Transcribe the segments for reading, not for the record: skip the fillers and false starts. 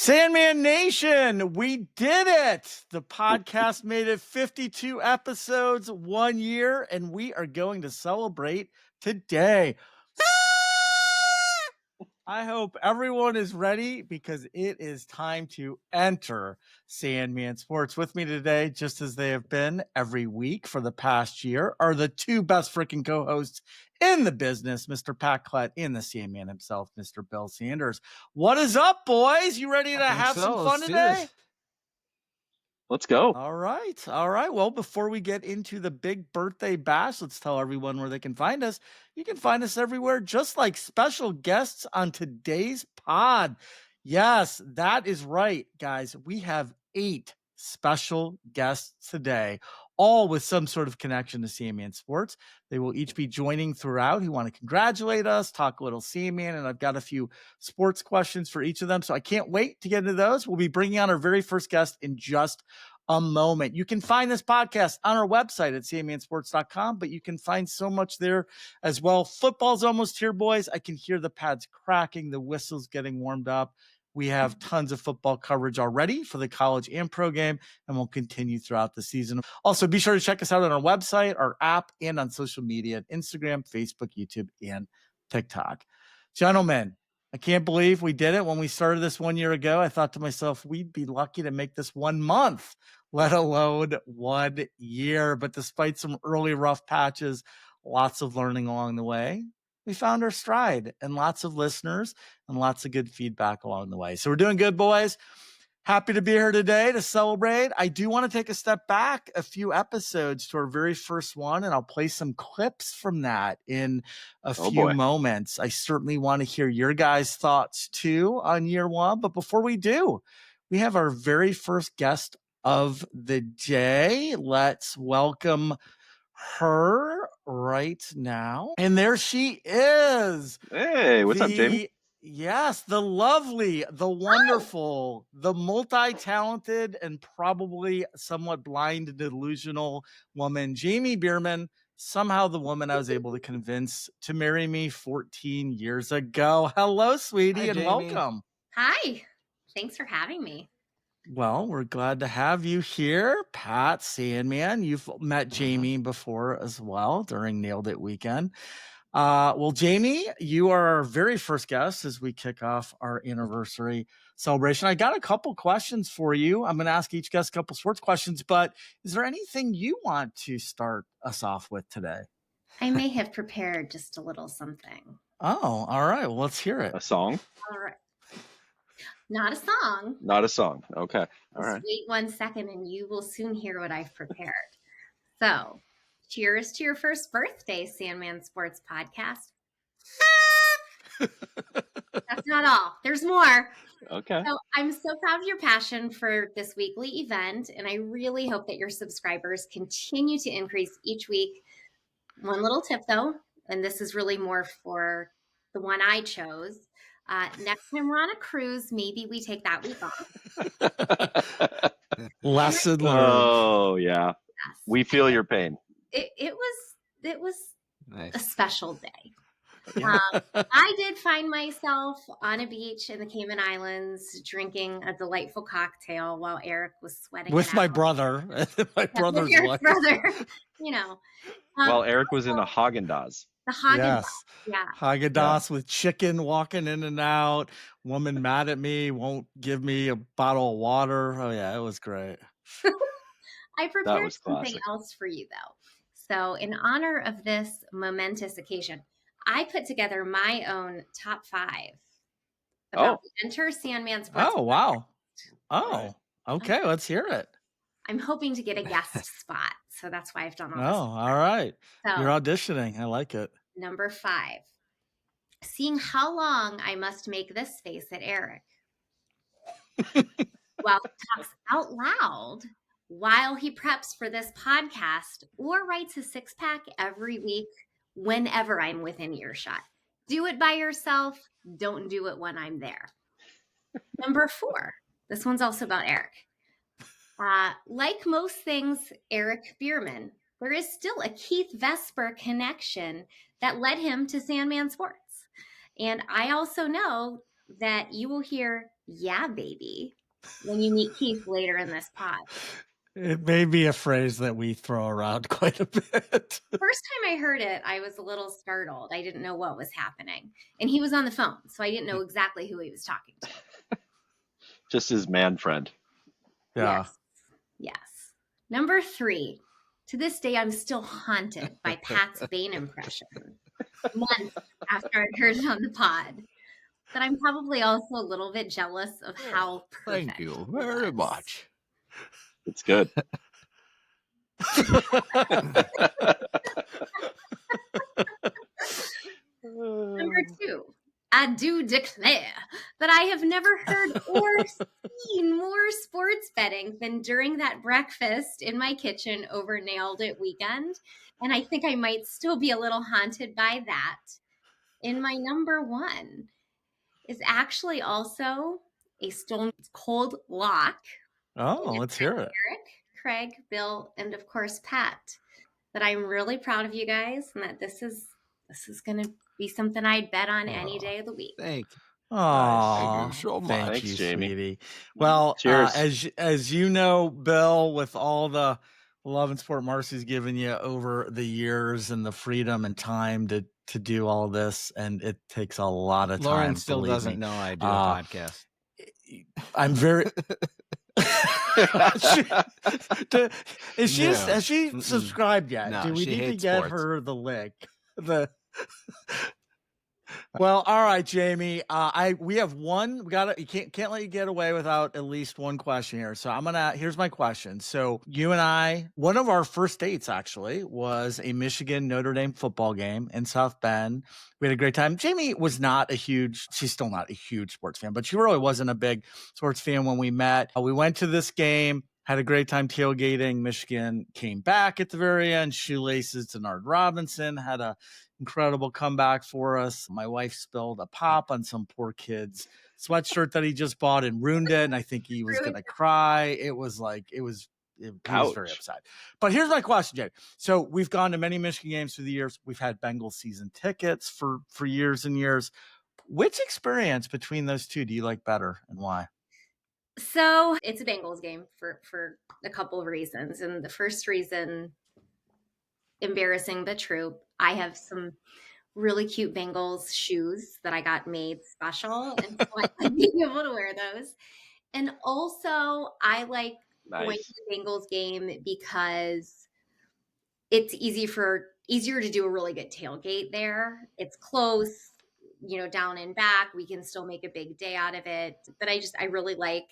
Sandman Nation, we did it. The podcast made it 52 episodes, 1 year, and we are going to celebrate today. I hope everyone is ready because it is time to enter Sandman Sports. With me today, just as they have been every week for the past year, are the two best freaking co-hosts in the business, Mr. Pat Klett and the Sandman himself, Mr. Bill Sanders. What is up, boys? You ready to have some fun today? Let's go. All right. All right. Well, before we get into the big birthday bash, let's tell everyone where they can find us. You can find us everywhere, just like special guests on today's pod. Yes, that is right, guys. We have 8 special guests today, all with some sort of connection to Sandman Sports. They will each be joining throughout who want to congratulate us, talk a little Sandman, and I've got a few sports questions for each of them. So I can't wait to get into those. We'll be bringing on our very first guest in just a moment. You can find this podcast on our website at sandmansports.com, but you can find so much there as well. Football's almost here, boys. I can hear the pads cracking, the whistles getting warmed up. We have tons of football coverage already for the college and pro game, and we'll continue throughout the season. Also, be sure to check us out on our website, our app, and on social media, Instagram, Facebook, YouTube, and TikTok. Gentlemen, I can't believe we did it. When we started this 1 year ago, I thought to myself, we'd be lucky to make this 1 month, let alone 1 year. But despite some early rough patches, lots of learning along the way, we found our stride and lots of listeners and lots of good feedback along the way. So we're doing good, boys. Happy to be here today to celebrate. I do want to take a step back a few episodes to our very first one, and I'll play some clips from that in a few moments. I certainly want to hear your guys' thoughts too on year 1. But before we do, we have our very first guest of the day. Let's welcome her right now. And there she is. Hey, what's up, Jamie? Yes, the lovely, the wonderful, the multi-talented, and probably somewhat blind and delusional woman, Jamie Bierman, somehow the woman I was able to convince to marry me 14 years ago. Hello, sweetie, and welcome. Hi. Thanks for having me. Well, we're glad to have you here, Pat Sandman. You've met Jamie before as well during Nailed It weekend. Well, Jamie, you are our very first guest as we kick off our anniversary celebration. I got a couple questions for you. I'm going to ask each guest a couple sports questions, but is there anything you want to start us off with today? I may have prepared just a little something. Oh, all right. Well, let's hear it. A song? All right. Not a song. Not a song. Okay. All right. Wait 1 second and you will soon hear what I've prepared. So, cheers to your first birthday, Sandman Sports Podcast. That's not all. There's more. Okay. So I'm so proud of your passion for this weekly event, and I really hope that your subscribers continue to increase each week. One little tip, though, and this is really more for the one I chose. Next time we're on a cruise, maybe we take that week off. Lesson learned. Oh, yeah. Yes. We feel your pain. It was Nice. a special day. Yeah. I did find myself on a beach in the Cayman Islands drinking a delightful cocktail while Eric was sweating With it my out. brother, my brother's With your wife. brother, you know. While Eric was in a Haagen-Dazs. The Haagen-Dazs. Yes. Yeah. Haagen-Dazs with chicken walking in and out. Woman mad at me, won't give me a bottle of water. Oh, yeah, it was great. I prepared was something classic. else for you, though. So in honor of this momentous occasion, I put together my own top 5 about the Enter Sandman Sports. Oh, wow. Oh, Right. okay. Let's hear it. I'm hoping to get a guest spot, so that's why I've done all Oh, this. all right. So, You're auditioning. I like it. number 5. Seeing how long I must make this face at Eric while he talks out loud while he preps for this podcast or writes a 6-pack every week whenever I'm within earshot. Do it by yourself. Don't do it when I'm there. Number 4. This one's also about Eric. Like most things, Eric Bierman, there is still a Keith Vesper connection that led him to Sandman Sports. And I also know that you will hear Yeah, baby. When you meet Keith later in this pod. It may be a phrase that we throw around quite a bit. First time I heard it, I was a little startled. I didn't know what was happening. And he was on the phone, so I didn't know exactly who he was talking to. Just his man friend. Yeah. Yes. Number 3. To this day, I'm still haunted by Pat's Bane impression. Months after I heard it on the pod. But I'm probably also a little bit jealous of how perfect. Thank you very much. It's good. Number 2. I do declare that I have never heard or seen more sports betting than during that breakfast in my kitchen over Nailed It weekend. And I think I might still be a little haunted by that. In my number 1 is actually also a Stone Cold lock. Oh, let's hear it. Eric, Craig, Bill, and of course Pat. That I'm really proud of you guys, and that this is going to be something I'd bet on any day of the week. Thank you. Oh, Thank you so much. Thank Thanks, you, Jamie. sweetie. Well, Cheers. as you know, Bill, with all the love and support Marcy's given you over the years and the freedom and time to do all this, and it takes a lot of time. Lauren still believe doesn't me. know I do a podcast. I'm very. Has she subscribed yet? No, Do we she need to hates get sports. her the link? Well, all right, Jamie. We have one. We got you can't let you get away without at least one question here. So here's my question. So you and I, one of our first dates actually was a Michigan Notre Dame football game in South Bend. We had a great time. Jamie was she's still not a huge sports fan, but she really wasn't a big sports fan when we met. We went to this game, had a great time tailgating. Michigan came back at the very end. Shoelaces to Nard Robinson had a incredible comeback for us. My wife spilled a pop on some poor kid's sweatshirt that he just bought and ruined it. And I think he was going to cry. He was very upset. But here's my question, Jay. So we've gone to many Michigan games through the years. We've had Bengals season tickets for years and years. Which experience between those two do you like better and why? So it's a Bengals game for a couple of reasons. And the first reason, embarrassing but true, I have some really cute Bengals shoes that I got made special, and so I like being able to wear those. And also, I like going to the Bengals game because it's easier to do a really good tailgate there. It's close, down and back. We can still make a big day out of it. But I really like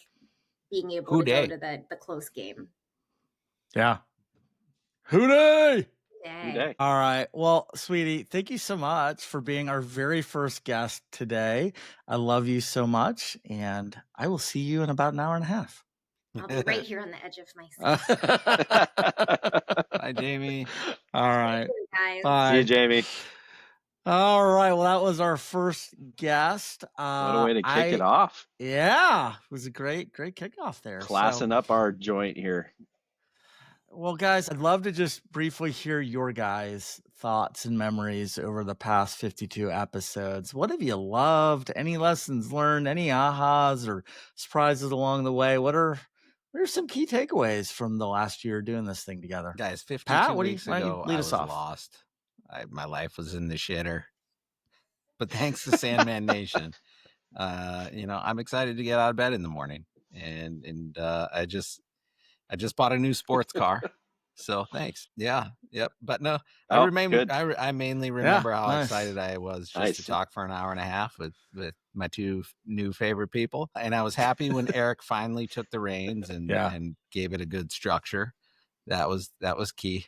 being able to go to the close game. Yeah. Hooray! Day. All right. Well, sweetie, thank you so much for being our very first guest today. I love you so much, and I will see you in about an hour and a half. I'll be right here on the edge of my seat. Bye, Jamie. All right. Guys. Bye. See you, Jamie. All right. Well, that was our first guest. What a way to kick it off. Yeah. It was a great kickoff there. Classing up our joint here. Well, guys, I'd love to just briefly hear your guys' thoughts and memories over the past 52 episodes. What have you loved? Any lessons learned? Any ahas or surprises along the way? What are some key takeaways from the last year doing this thing together? Guys, 52 Pat, weeks ago, I was off? lost. My life was in the shitter. But thanks to Sandman Nation, I'm excited to get out of bed in the morning. And I just bought a new sports car. So thanks. Yeah. Yep. But no, I mainly remember how excited I was just to talk for an hour and a half with my two new favorite people. And I was happy when Eric finally took the reins and gave it a good structure. That was key.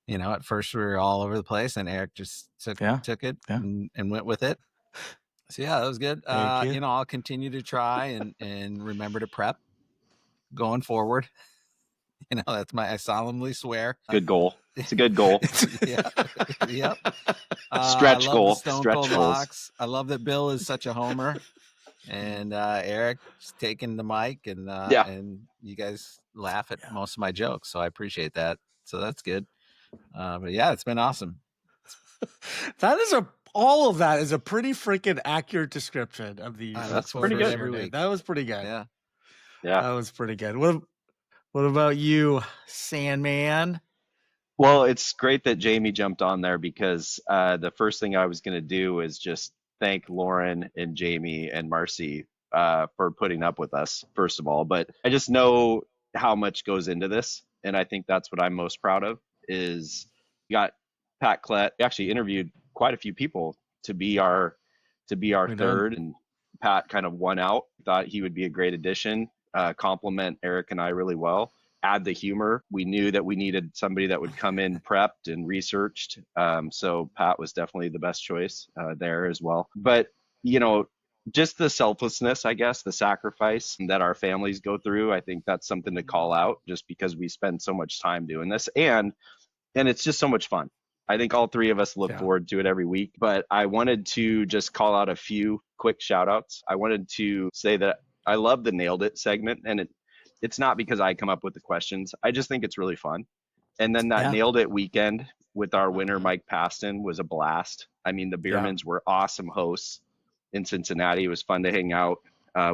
At first we were all over the place, and Eric just took it and went with it. So yeah, that was good. I'll continue to try and remember to prep going forward. I solemnly swear. Good goal. It's a good goal. Yeah. Yep. Stretch goal. Stretch goals. I love that Bill is such a homer, and Eric is taking the mic, and you guys laugh at most of my jokes, so I appreciate that. So that's good. But yeah, it's been awesome. That is a all of that is a pretty freaking accurate description of the That's forward pretty to good. every Day. week. That was pretty good. Yeah. That was pretty good. What about you, Sandman? Well, it's great that Jamie jumped on there because the first thing I was going to do is just thank Lauren and Jamie and Marcy for putting up with us, first of all. But I just know how much goes into this, and I think that's what I'm most proud of. Is we got Pat Klett. We actually interviewed quite a few people to be our third, and Pat kind of won out. Thought he would be a great addition, complement Eric and I really well. Add the humor. We knew that we needed somebody that would come in prepped and researched. So Pat was definitely the best choice there as well. But, just the selflessness, I guess, the sacrifice that our families go through, I think that's something to call out just because we spend so much time doing this. And it's just so much fun. I think all three of us look forward to it every week. But I wanted to just call out a few quick shout outs. I wanted to say that I love the Nailed It segment, and it's not because I come up with the questions. I just think it's really fun. And then that Nailed It weekend with our winner, Mike Paston, was a blast. I mean, the Beermans were awesome hosts in Cincinnati. It was fun to hang out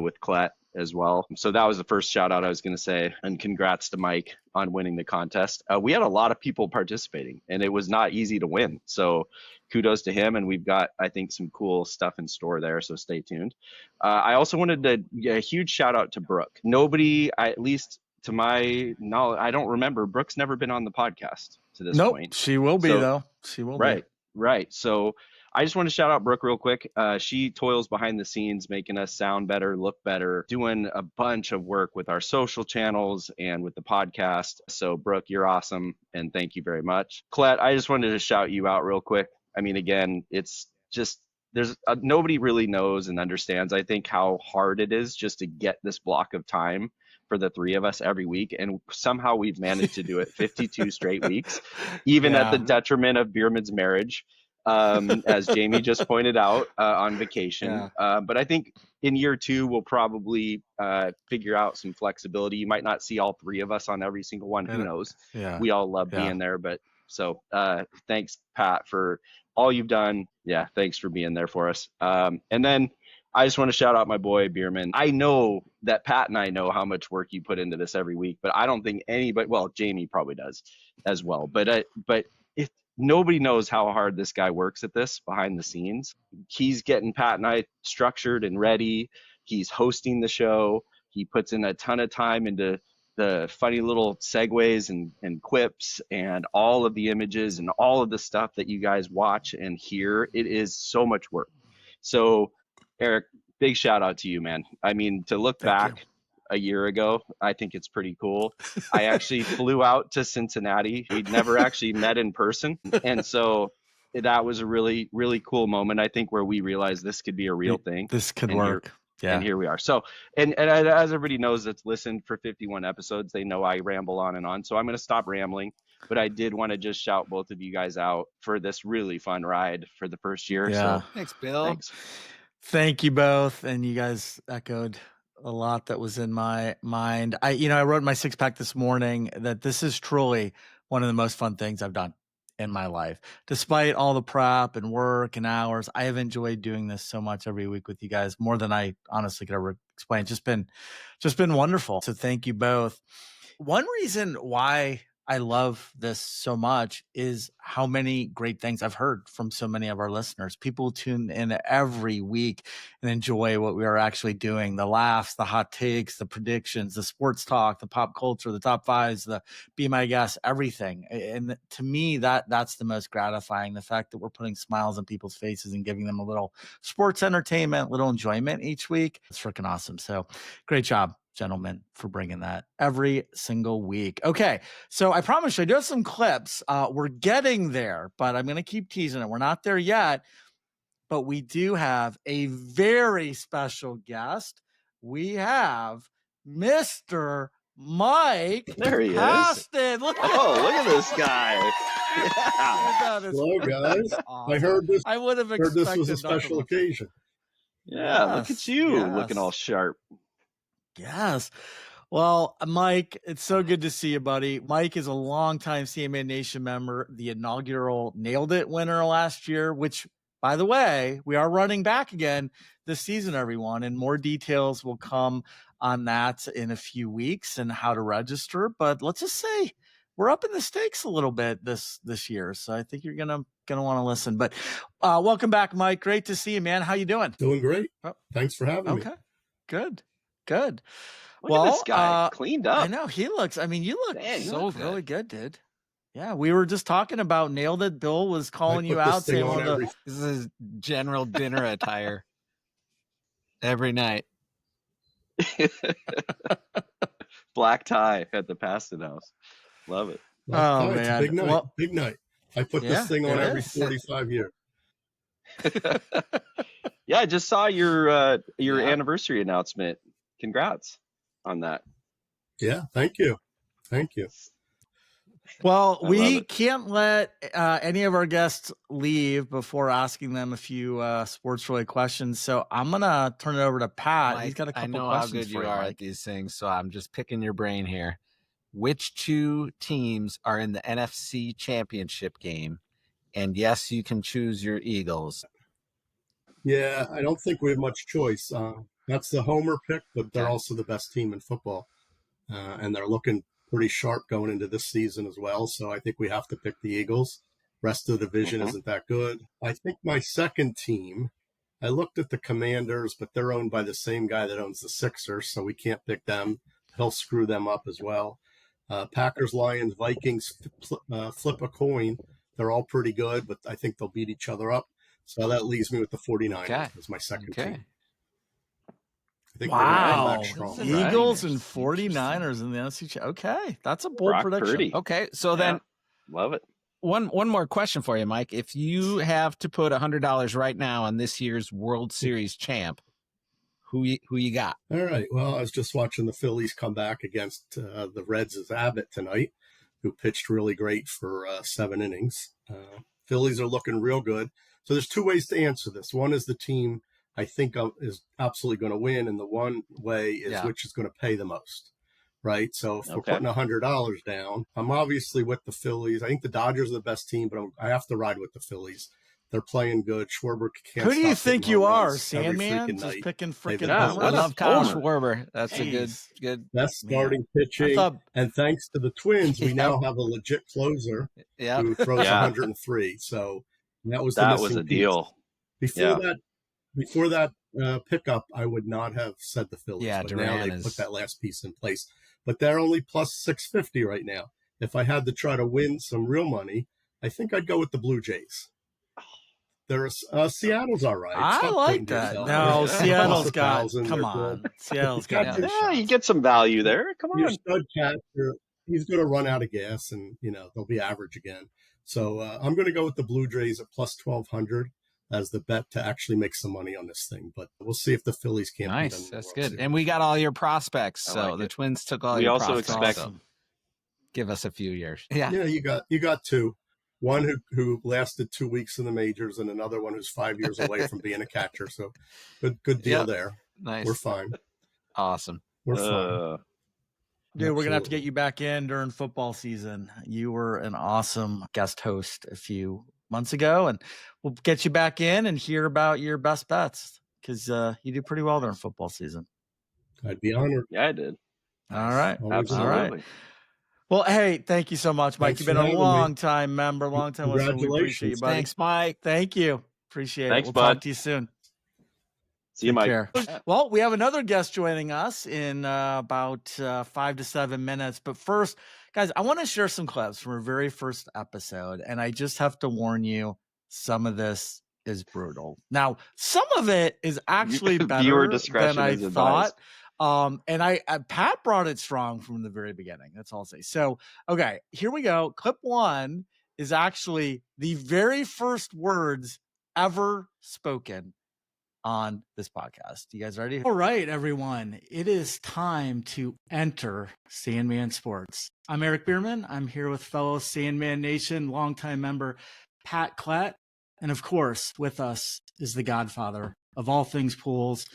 with Klett as well. So that was the first shout out I was going to say. And congrats to Mike on winning the contest. We had a lot of people participating, and it was not easy to win. So kudos to him. And we've got, I think, some cool stuff in store there. So stay tuned. I also wanted to give a huge shout out to Brooke. Nobody, at least to my knowledge, I don't remember. Brooke's never been on the podcast to this point. She will be, though. She will be. Right. So I just want to shout out Brooke real quick. She toils behind the scenes, making us sound better, look better, doing a bunch of work with our social channels and with the podcast. So Brooke, you're awesome. And thank you very much. Klett, I just wanted to shout you out real quick. I mean, again, it's just, there's nobody really knows and understands, I think, how hard it is just to get this block of time for the three of us every week. And somehow we've managed to do it 52 straight weeks, even at the detriment of Beerman's marriage. As Jamie just pointed out, on vacation. But I think in year 2, we'll probably figure out some flexibility. You might not see all three of us on every single one. Who knows? We all love being there. But so thanks, Pat, for all you've done. Yeah, thanks for being there for us. And then I just want to shout out my boy Beerman. I know that Pat and I know how much work you put into this every week, but I don't think anybody, well, Jamie probably does as well. But if nobody knows how hard this guy works at this behind the scenes. He's getting Pat and I structured and ready. He's hosting the show. He puts in a ton of time into the funny little segues and quips and all of the images and all of the stuff that you guys watch and hear. It is so much work. So, Eric, big shout out to you, man. I mean, to look back a year ago, I think it's pretty cool. I actually flew out to Cincinnati. We'd never actually met in person. And so that was a really, really cool moment, I think, where we realized this could be a real thing. This could work. And here we are. So, and as everybody knows that's listened for 51 episodes, they know I ramble on and on. So I'm going to stop rambling. But I did want to just shout both of you guys out for this really fun ride for the first year. Yeah. So Thanks, Bill. Thanks. Thank you both. And you guys echoed a lot that was in my mind. I wrote in my 6-pack this morning that this is truly one of the most fun things I've done in my life. Despite all the prep and work and hours, I have enjoyed doing this so much every week with you guys, more than I honestly could ever explain. Just been wonderful. So thank you both. One reason why I love this so much is how many great things I've heard from so many of our listeners. People tune in every week and enjoy what we are actually doing. The laughs, the hot takes, the predictions, the sports talk, the pop culture, the top fives, the be my guest, everything. And to me, that's the most gratifying. The fact that we're putting smiles on people's faces and giving them a little sports entertainment, little enjoyment each week. It's freaking awesome. So great job, gentlemen, for bringing that every single week. Okay, so I promise you, I do have some clips. We're getting there, but I'm going to keep teasing it. We're not there yet, but we do have a very special guest. We have Mr. Mike. There he Paston. is. Look at this guy. Yeah. Hello, guys. Awesome. I heard this. I would have Heard expected this was a special occasion. Yeah, look at you looking all sharp. Yes. Well, Mike, it's so good to see you, buddy. Mike is a longtime CMA Nation member, the inaugural Nailed It winner last year, which by the way, we are running back again this season, everyone, and more details will come on that in a few weeks and how to register. But let's just say we're up in the stakes a little bit this year, so I think you're gonna want to listen. But welcome back, Mike. Great to see you, man. How you doing? Doing great. Oh, Thanks for having me. okay, good. Look at this guy, cleaned up. I know he looks. I mean, you look Dang, so really good, dude. Yeah, we were just talking about nailed it. Bill was calling you out, saying this is general dinner attire every night. Black tie at the Paston House. Love it. Oh, man. It's a big night. Big night. I put this thing on every 45 years. Yeah, I just saw your anniversary announcement. Congrats on that. Yeah, thank you. Well, we can't let any of our guests leave before asking them a few sports-related questions. So I'm gonna turn it over to Pat. Mike, he's got a couple I know questions how good for you are at these things, so I'm just picking your brain here. Which two teams are in the NFC Championship game? And yes, you can choose your Eagles. Yeah, I don't think we have much choice. That's the homer pick, but they're also the best team in football. And they're looking pretty sharp going into this season as well. So I think we have to pick the Eagles. Rest of the division isn't that good. I think my second team, I looked at the Commanders, but they're owned by the same guy that owns the Sixers, so we can't pick them. He'll screw them up as well. Packers, Lions, Vikings, flip a coin. They're all pretty good, but I think they'll beat each other up. So that leaves me with the 49ers as my second team. I think wow. Eagles and 49ers in the NFC. Okay. That's a bold prediction. Purdy. Okay. So then love it. One more question for you, Mike. If you have to put $100 right now on this year's World Series champ, who you got? All right. Well, I was just watching the Phillies come back against the Reds' Abbott tonight, who pitched really great for 7 innings. Phillies are looking real good. So there's 2 ways to answer this. One is the team I think is absolutely going to win, and the one way is which is going to pay the most, right? So if we're putting $100 down, I'm obviously with the Phillies. I think the Dodgers are the best team, but I have to ride with the Phillies. They're playing good. Schwarber can't. Who do you think you are, Sandman? Just picking freaking. I love Kyle Schwarber. That's a good best starting pitching. And thanks to the Twins, we now have a legit closer who throws 103. So that was a deal. Before that pickup, I would not have said the Phillies. Yeah, but Duran now they put that last piece in place. But they're only plus 650 right now. If I had to try to win some real money, I think I'd go with the Blue Jays. Seattle's all right. I like that. No, Seattle's got. Come on, Seattle's got. Yeah, you get some value there. Come on, your stud catcher. He's going to run out of gas, and they'll be average again. So I'm going to go with the Blue Jays at plus 1,200 as the bet to actually make some money on this thing. But we'll see if the Phillies can't. Nice, that's good. And we got all your prospects. So the Twins took all your prospects. We also expect. Give us a few years. Yeah, you got 2. One who lasted 2 weeks in the majors, and another one who's 5 years away from being a catcher. So good deal there. Nice. We're fine. Awesome. We're fine. Dude, we're gonna have to get you back in during football season. You were an awesome guest host a few months ago, and we'll get you back in and hear about your best bets because you do pretty well during football season. I'd be honored. Yeah, I did. All right. Absolutely. All right. Well, hey, thank you so much, Mike. You've been a long-time member, long-time listener. We appreciate you, buddy. Thanks, Mike. Thank you. Appreciate it. We'll talk to you soon. See you, Mike. Care. Well, we have another guest joining us in about 5 to 7 minutes. But first, guys, I want to share some clips from our very first episode. And I just have to warn you, some of this is brutal. Now, some of it is actually better than I thought. And Pat brought it strong from the very beginning. That's all I'll say. So, okay, here we go. Clip 1 is actually the very first words ever spoken on this podcast. You guys ready? All right, everyone. It is time to enter Sandman Sports. I'm Eric Bierman. I'm here with fellow Sandman Nation longtime member Pat Klett. And of course, with us is the godfather of all things pools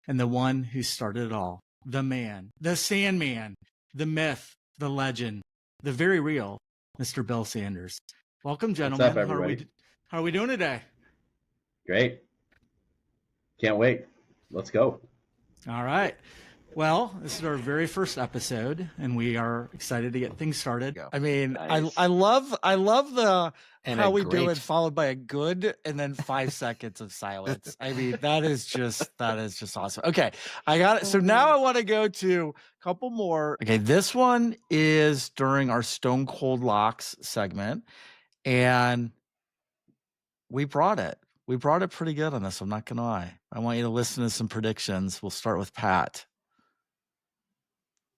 and the one who started it all. The man, the Sandman, the myth, the legend, the very real Mr. Bill Sanders. Welcome, gentlemen. What's up, everybody? How are we doing today? Great. Can't wait. Let's go. All right. Well, this is our very first episode, and we are excited to get things started. I mean, Nice. I love the And how a we do great- it, followed by a good and then 5 seconds of silence. I mean, that is just awesome. Okay, I got it. So now I want to go to a couple more. Okay, this one is during our Stone Cold Locks segment, and we brought it. We brought it pretty good on this. I'm not gonna lie. I want you to listen to some predictions. We'll start with Pat.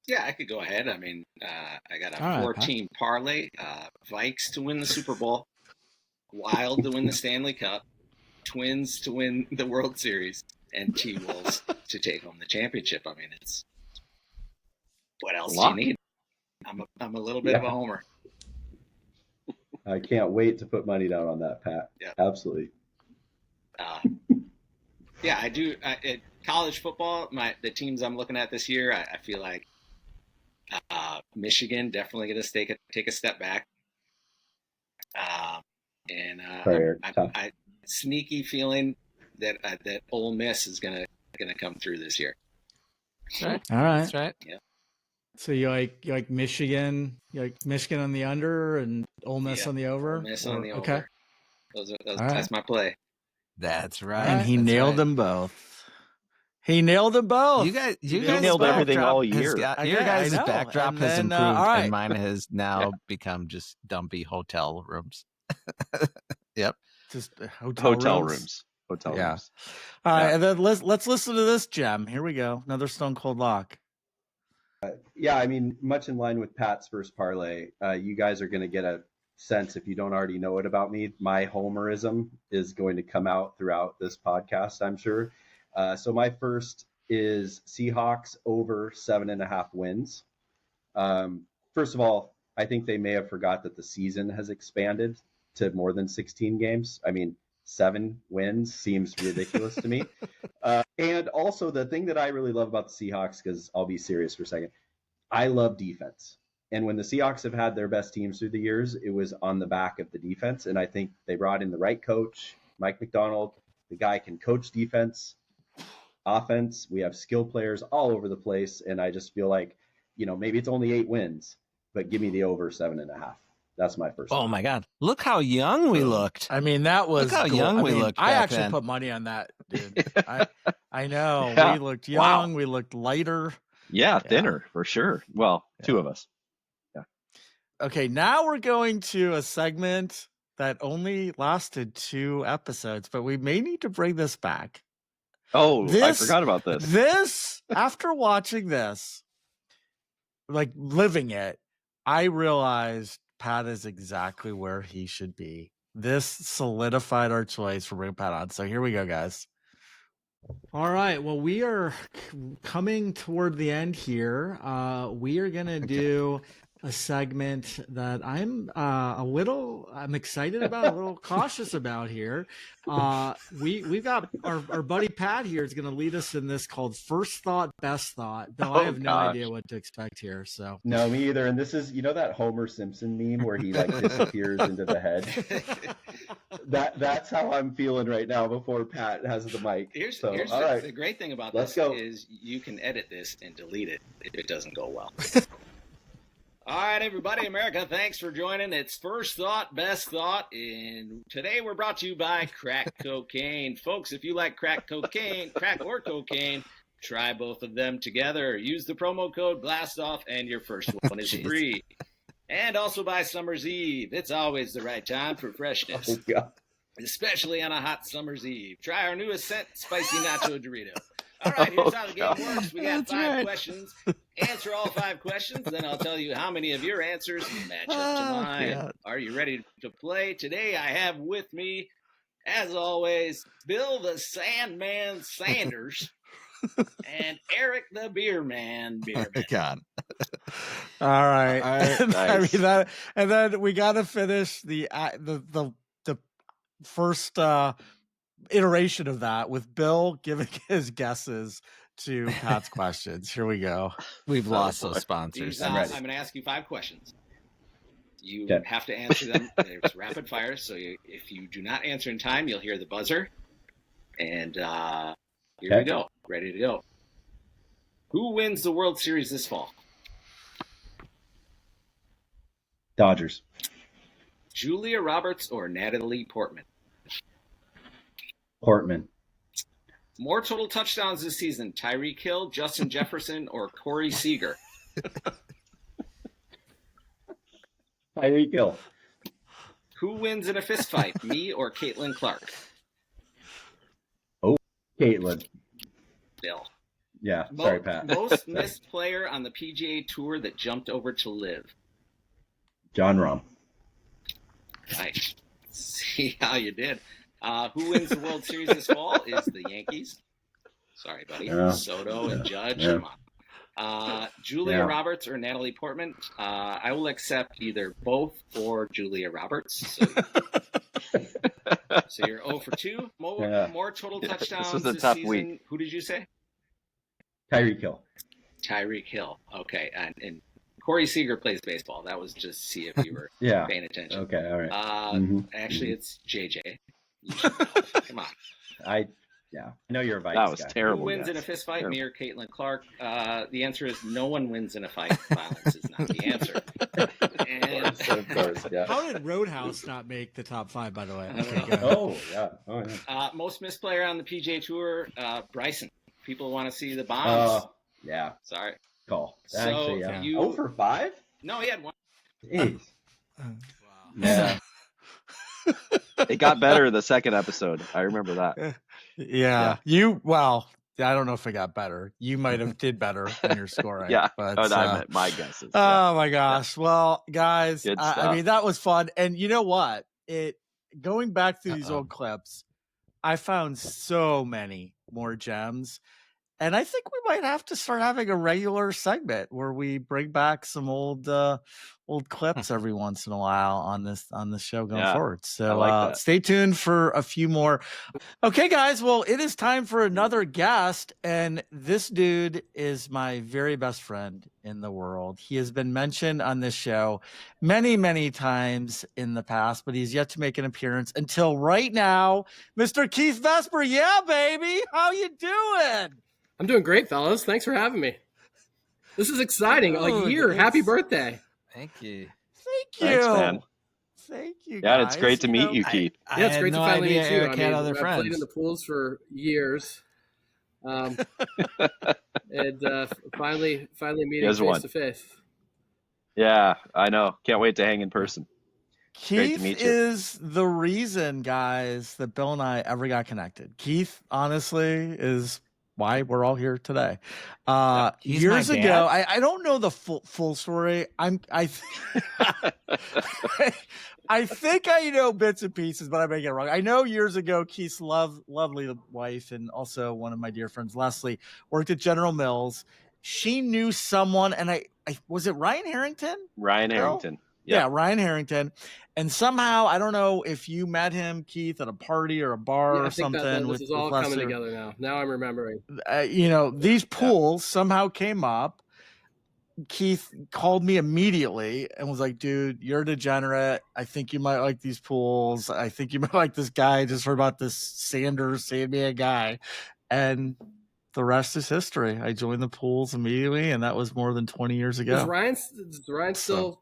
Yeah, I could go ahead. I mean, I got a All right, 4-team parlay. Vikes to win the Super Bowl, Wild to win the Stanley Cup, Twins to win the World Series, and T-Wolves to take home the championship. I mean, it's what else Lock. do you need? I'm a little bit of a homer. I can't wait to put money down on that, Pat. Yeah. Absolutely. Yeah, I do. At college football, the teams I'm looking at this year, I feel like Michigan definitely going to take a step back. I sneaky feeling that that Ole Miss is gonna come through this year. All right. That's right. Yeah. So you like Michigan? You like Michigan on the under and Ole Miss Yeah, on the over? Ole Miss on the over. Okay. Those, All right. that's my play. That's right. And he That's nailed right. them both. He nailed them both. You guys nailed everything all year. Your Okay, guys' I know. backdrop And has then, improved, all right. and mine has now become just dumpy hotel rooms. Yep. Just hotel rooms. Hotel Yeah. rooms. All right, Yeah. and then let's listen to this gem. Here we go. Another Stone Cold Lock. Yeah, I mean, much in line with Pat's first parlay, you guys are going to get a sense, if you don't already know it about me, my homerism is going to come out throughout this podcast, I'm sure. So my first is Seahawks over 7.5 wins. First of all, I think they may have forgot that the season has expanded to more than 16 games. I mean, 7 wins seems ridiculous to me. And also the thing that I really love about the Seahawks, because I'll be serious for a second, I love defense. And when the Seahawks have had their best teams through the years, it was on the back of the defense. And I think they brought in the right coach, Mike McDonald. The guy can coach defense, offense. We have skill players all over the place. And I just feel like, maybe it's only 8 wins, but give me the over 7.5. That's my first. Oh my God! Look how young we looked. I mean, that was Look how young we looked I back actually then. put money on that, dude. I know. Yeah. We looked Wow. young. We looked lighter. Yeah, thinner for sure. Well, 2 of us. Okay, now we're going to a segment that only lasted 2 episodes, but we may need to bring this back. Oh, I This- forgot about this. This, after watching this, like living it, I realized Pat is exactly where he should be. This solidified our choice for bringing Pat on. So here we go, guys. All right. Well, we are coming toward the end here. We are going to do a segment that I'm excited about, a little cautious about here. We've got our buddy Pat here is going to lead us in this called First Thought, Best Thought. Though I have no gosh. idea what to expect here. So No, me either. And this is, that Homer Simpson meme where he disappears into the head. That's how I'm feeling right now before Pat has the mic. Here's all right. the great thing about Let's this go. is you can edit this and delete it if it doesn't go well. All right, everybody, America, thanks for joining. It's First Thought, Best Thought, and today we're brought to you by crack cocaine. Folks, if you like crack or cocaine, try both of them together. Use the promo code BLASTOFF, and your first one is Jeez. free. And also by Summer's Eve. It's always the right time for freshness, Oh, God. especially on a hot summer's eve. Try our newest scent, Spicy Nacho Dorito. All right, here's how the game works. We got That's 5 right. questions. Answer all 5 questions, then I'll tell you how many of your answers match up to Oh, mine. God. Are you ready to play? Today I have with me, as always, Bill the Sandman Sanders and Eric the Beer Man Beerman. God. all right. All right, And, I nice. mean that, and then we got to finish the first iteration of that with Bill giving his guesses to Pat's questions. Here we go. We've lost boy. those sponsors. These, I'm I'm ready. going to ask you 5 questions. You Okay. have to answer them. There's rapid fire, so if you do not answer in time, you'll hear the buzzer. And here we go. Ready to go. Who wins the World Series this fall? Dodgers. Julia Roberts or Natalie Portman? Portman. More total touchdowns this season, Tyreek Hill, Justin Jefferson, or Corey Seager? Tyreek Hill. Who wins in a fist fight, me or Caitlin Clark? Caitlin. Bill. Yeah, sorry, Pat. Most missed player on the PGA Tour that jumped over to live? John Rahm. Nice. See how you did. Who wins the World Series this fall is the Yankees. Sorry, buddy. Yeah. Soto and Judge. Yeah. Come on. Julia Roberts or Natalie Portman? I will accept either both or Julia Roberts. So you're 0 for 2. More total touchdowns this was a this tough season. week. Who did you say? Tyreek Hill. Tyreek Hill. Okay. And Corey Seager plays baseball. That was just to see if you were paying attention. Okay, all right. Actually, it's JJ. You should know. Come on. I know you're a Vikes That was guy. terrible. Who wins in a fist fight, me or Caitlin Clark? The answer is no one wins in a fight. Violence is not the answer. And Of course, yeah. How did Roadhouse not make the top 5, by the way? I don't Okay, know. go ahead. Oh, yeah. most missed player on the PGA Tour, Bryson. People want to see the bombs. Yeah. Sorry. Call. So Actually, yeah. you- 0 for 5? No, he had one. Jeez. Wow. Yeah. It got better the second episode. I remember that. Yeah. I don't know if it got better. You might have did better in your scoring. Yeah. But, I meant my guesses. oh my gosh. Well, guys, Good I stuff. mean, that was fun. And you know what? Going back through these old clips, I found so many more gems. And I think we might have to start having a regular segment where we bring back some old clips every once in a while on this show going Yeah, forward. So I like that. stay tuned for a few more. Okay, guys. Well, it is time for another guest, and this dude is my very best friend in the world. He has been mentioned on this show many, many times in the past, but he's yet to make an appearance until right now. Mr. Keith Vesper, yeah, baby, how you doing? I'm doing great, fellas. Thanks for having me. This is exciting. A Dude, year. Happy it's- birthday. Thank you. Thank you. Thanks, man. Thank you. Yeah, guys. it's great to meet you, Keith. Yeah, it's great to finally meet you. Eric had other I've played in friends. the pools for years. And finally meeting Here's face one. to face. Yeah, I know. Can't wait to hang in person. Great to Keith meet you. is the reason, guys, that Bill and I ever got connected. Keith, honestly, is why we're all here today. He's Years my ago, dad. I don't know the full story. I think I know bits and pieces, but I may get it wrong. I know years ago, Keith's lovely wife and also one of my dear friends, Leslie, worked at General Mills. She knew someone, and I was it Ryan Harrington? Ryan No? Harrington. Yeah, Ryan Harrington. And somehow, I don't know if you met him, Keith, at a party or a bar Yeah, or I think something. that with, this is all with coming Leslie. together now. Now I'm remembering. These pools somehow came up. Keith called me immediately and was like, dude, you're a degenerate. I think you might like these pools. I think you might like this guy. I just heard about this Sandman guy. And the rest is history. I joined the pools immediately, and that was more than 20 years ago. Does Ryan still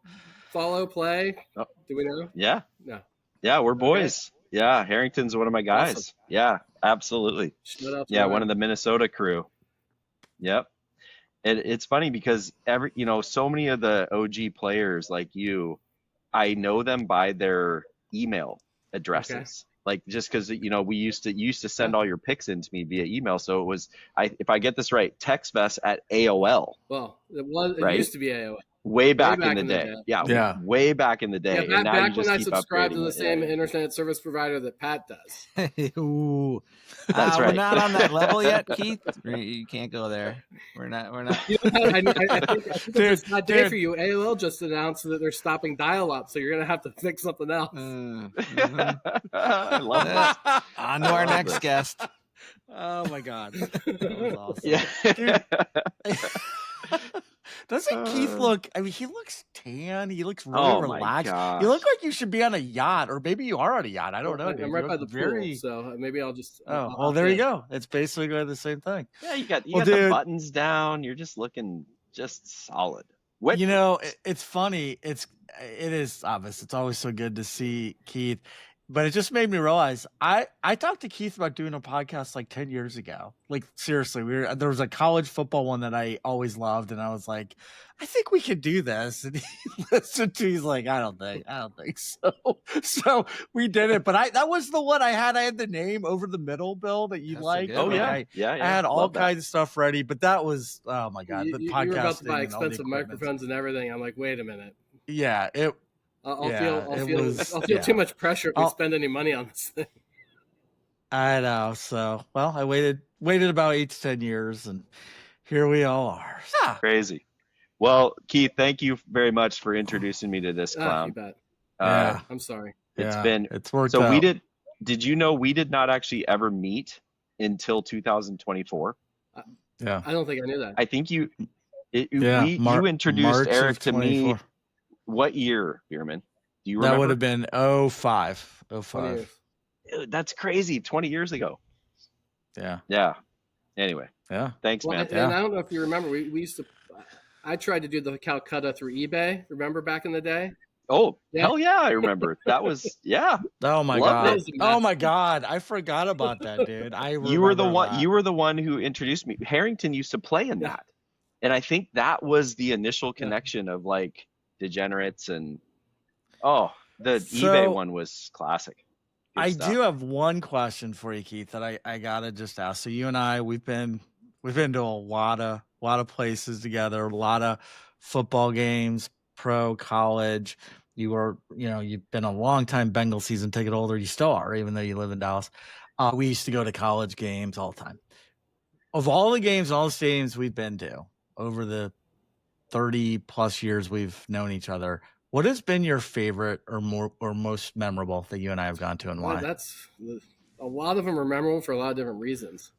follow, play? Oh. Do we know? Yeah. No. Yeah, we're boys. Yeah, Harrington's one of my guys. Awesome. Yeah, absolutely. Shout out to Yeah, Ryan. one of the Minnesota crew. Yep. And it's funny because so many of the OG players like you, I know them by their email addresses. Okay. Like just because we used to send all your pics in to me via email. So it was if I get this right, TextVest at AOL. Well, it Right? used to be AOL. Way back in the day. Yeah, way back in the day. Yeah, and now back you just when I keep subscribed to upgrading the it. same Yeah. internet service provider that Pat does. Ooh. That's We're right. not on that level yet, Keith. You can't go there. We're not. You know, I think it's not day dude. for you. AOL just announced that they're stopping dial-up, so you're gonna have to fix something else. I love that. On to our Love next this. guest. Oh, my God. That was awesome. Yeah. Dude. Doesn't Keith look? I mean, he looks tan. He looks really Oh my relaxed. gosh. You look like you should be on a yacht, or maybe you are on a yacht. I don't know. Dude. I'm You right by look the very... pool, so maybe I'll just. Oh, well, there you go. It's basically the same thing. Yeah, you got Well, the dude, buttons down. You're just looking just solid. What? you know, it's funny. It is obvious. It's always so good to see Keith, but it just made me realize I talked to Keith about doing a podcast like 10 years ago. Like seriously, there was a college football one that I always loved, and I was like, I think we could do this. And he listened to, he's like, I don't think so. So we did it, but that was the one I had. I had the name over the middle, Bill, that you That's a liked. good Oh one. Like, yeah. I had all Love that. kinds of stuff ready, but that was, oh my god, the podcast. You were about to buy expensive microphones and everything. I'm like, wait a minute. Yeah, I'll feel too much pressure if we spend any money on this thing. I know. So, well, I waited about 8 to 10 years, and here we all are. Yeah. Crazy. Well, Keith, thank you very much for introducing me to this clown. You bet. Yeah. I'm sorry. It's worked so out. Did you know we did not actually ever meet until 2024? Yeah. I don't think I knew that. I think you introduced March Eric to me. 24. What year, Bierman? Do you remember? That would have been 05. 20 years. Dude, that's crazy. 20 years ago. Yeah. Yeah. Anyway. Yeah. Thanks, man. And I don't know if you remember, we used to. I tried to do the Calcutta through eBay. Remember back in the day? Oh, hell yeah, I remember. That was Oh my Love god. it. Oh my god. I forgot about that, dude. You were the one who introduced me. Harrington used to play in that. And I think that was the initial connection of like Degenerates and the eBay one was classic. Good I stuff. do have one question for you, Keith, that I gotta just ask. So you and I, we've been to a lot of places together, a lot of football games, pro, college. You've been a long time Bengal season ticket holder. You still are, even though you live in Dallas. We used to go to college games all the time. Of all the games, all the stadiums we've been to over the 30 plus years we've known each other, what has been your favorite or most memorable that you and I have gone to, and why? That's a lot of them are memorable for a lot of different reasons.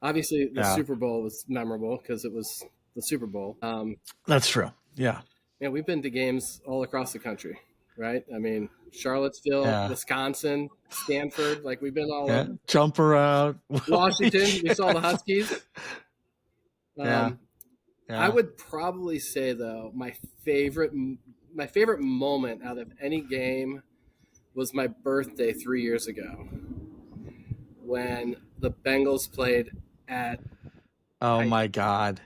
Obviously, the Super Bowl was memorable because it was the Super Bowl. That's true. Yeah. Yeah, we've been to games all across the country, right? I mean, Charlottesville, Wisconsin, Stanford, like we've been all over. Jump around. Washington, we saw the Huskies. I would probably say though, my favorite moment out of any game was my birthday 3 years ago when the Bengals played at Oh my God.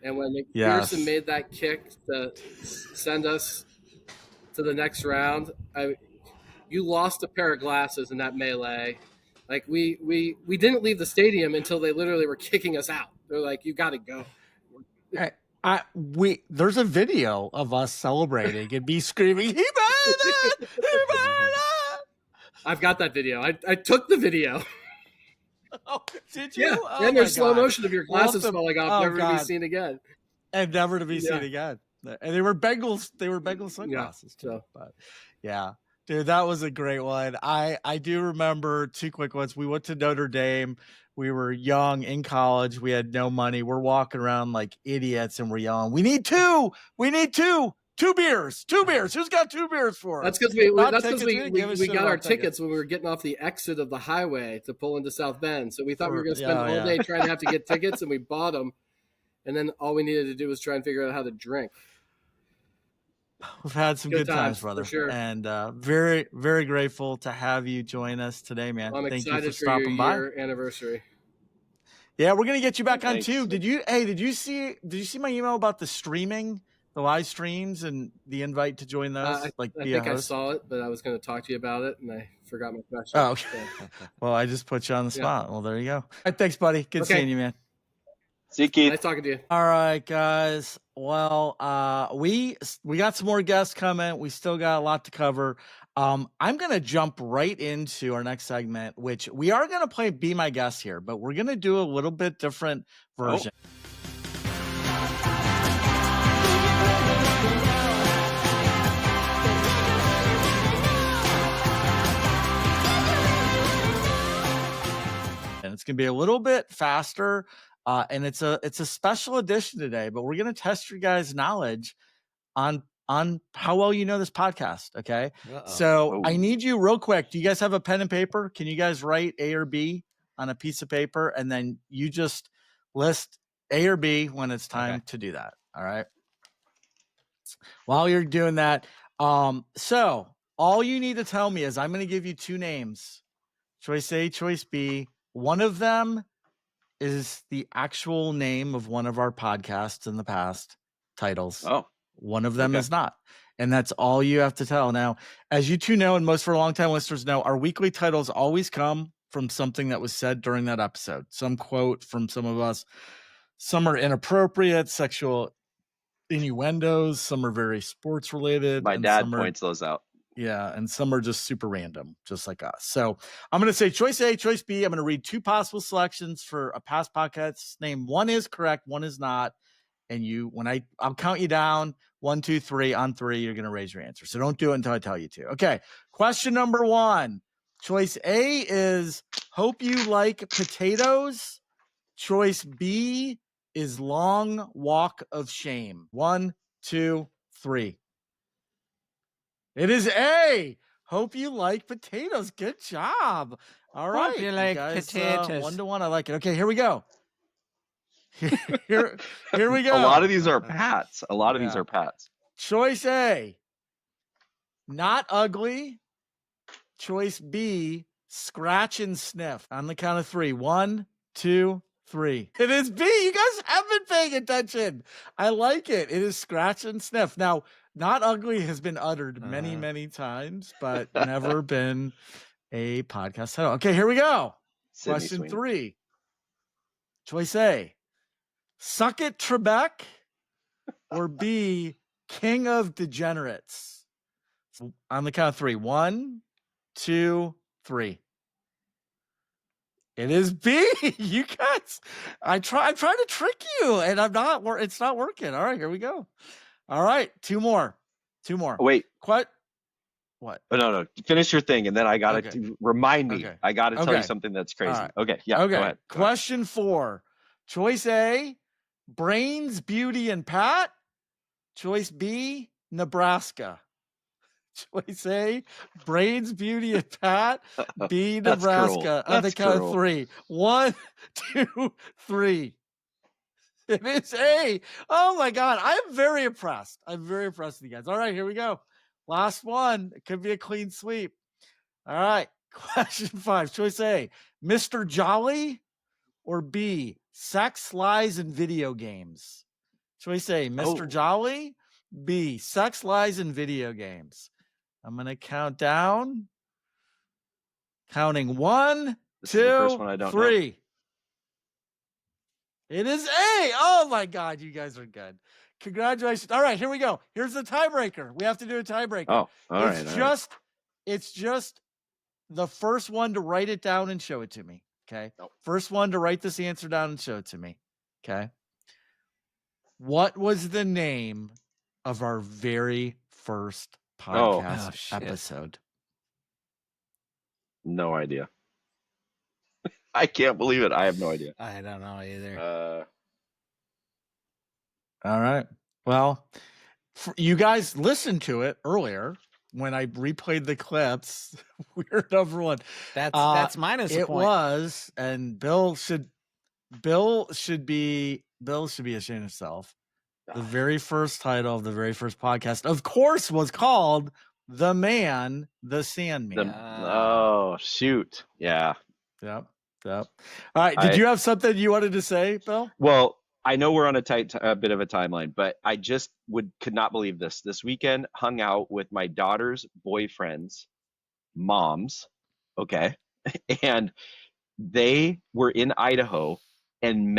And when McPherson made that kick to send us to the next round, you lost a pair of glasses in that melee. Like we didn't leave the stadium until they literally were kicking us out. They're like, "You got to go." There's a video of us celebrating and me screaming, "He made it! He made it!" I've got that video. I took the video. Oh, did you? Yeah, oh and there's slow motion of your glasses falling off, never to be seen again. And never to be seen again. And they were Bengals sunglasses too. But yeah. Dude, that was a great one. I do remember two quick ones. We went to Notre Dame. We were young in college. We had no money. We're walking around like idiots and we're yelling, "We need two! We need two! 2 beers! 2 beers! Who's got 2 beers for us?" That's because we got our tickets when we were getting off the exit of the highway to pull into South Bend. So we thought we were going to spend all day trying to have to get tickets, and we bought them. And then all we needed to do was try and figure out how to drink. We've had some good times, brother. For sure. And very, very grateful to have you join us today, man. I'm Thank excited you for stopping by. your anniversary. Yeah, we're gonna get you back on too. Did you see my email about the streaming, the live streams, and the invite to join those? I think I saw it, but I was going to talk to you about it, and I forgot my question. Oh, okay. Well, I just put you on the spot. Well, there you go. All right, thanks, buddy. Good seeing you, man. See you, Keith. Nice talking to you. All right, guys. Well, we got some more guests coming. We still got a lot to cover. I'm gonna jump right into our next segment, which we are gonna play Be My Guest here, but we're gonna do a little bit different version. And it's gonna be a little bit faster. And it's a special edition today, but we're going to test your guys' knowledge on how well you know this podcast. Okay. So I need you real quick. Do you guys have a pen and paper? Can you guys write A or B on a piece of paper? And then you just list A or B when it's time to do that. All right. While you're doing that. So all you need to tell me is I'm going to give you two names, choice A, choice B. One of them is the actual name of one of our podcasts in the past titles. Oh, one of them is not. And that's all you have to tell. Now, as you two know, and most for long-time listeners know, our weekly titles always come from something that was said during that episode. Some quote from some of us. Some are inappropriate, sexual innuendos. Some are very sports related. My dad points those out. Yeah, and some are just super random, just like us. So I'm going to say choice A, choice B. I'm going to read two possible selections for a past podcast name. One is correct, one is not. And I'll count you down, 1, 2, 3. On 3, you're going to raise your answer. So don't do it until I tell you to. Okay, question number 1. Choice A is hope you like potatoes. Choice B is long walk of shame. 1, 2, 3. It is A. Hope you like potatoes. Good job. All right. Hope you like guys, potatoes. 1-1. I like it. Okay, here we go. Here we go. A lot of these are Pats. These are Pats. Choice A, not ugly. Choice B, scratch and sniff. On the count of 3. 1, 2, 3. It is B. You guys have been paying attention. I like it. It is scratch and sniff. Now, not ugly has been uttered many, many times, but never been a podcast title. Okay, here we go. Sydney Question Sweeney. 3. Choice A, suck it, Trebek, or B, king of degenerates. So on the count of 3. 1, 2, 3. It is B. You guys, I'm trying to trick you, and it's not working. All right, here we go. All right, 2 more. Oh, wait. What? Oh, no. Finish your thing, and then I got to remind me. Okay. I got to tell Okay. you something that's crazy. All right. Okay, yeah, Okay. go ahead. Question 4. Choice A, Brains, Beauty, and Pat. Choice B, Nebraska. Choice A, Brains, Beauty, and Pat. B, That's Nebraska. cruel. On the That's count cruel. of 3. 1, 2, 3. It is A. Oh my God. I'm very impressed. I'm very impressed with you guys. All right, here we go. Last one. It could be a clean sweep. All right. Question 5. Choice A, Mr. Jolly, or B, sex, lies, and video games. Choice A, Mr. Jolly. B, sex, lies, and video games. I'm going to count down. Counting 1, This 2, is the first one I don't 3. know. It is A. Oh my God, you guys are good. Congratulations. All right, here we go. Here's the tiebreaker. We have to do a tiebreaker. Oh, all right. It's just the first one to write it down and show it to me. Okay. Nope. First one to write this answer down and show it to me. Okay. What was the name of our very first podcast episode? No idea. I can't believe it. I have no idea. I don't know either. All right. Well, you guys listened to it earlier when I replayed the clips. We're number 1. That's minus a point. It was, and Bill should be ashamed of himself. The very first title of the very first podcast, of course, was called The Man, the Sandman. Oh, shoot. Yeah. Yep. All right. Did you have something you wanted to say, Bill? Well, I know we're on a tight bit of a timeline, but I just could not believe this. This weekend, hung out with my daughter's boyfriend's moms. Okay. And they were in Idaho and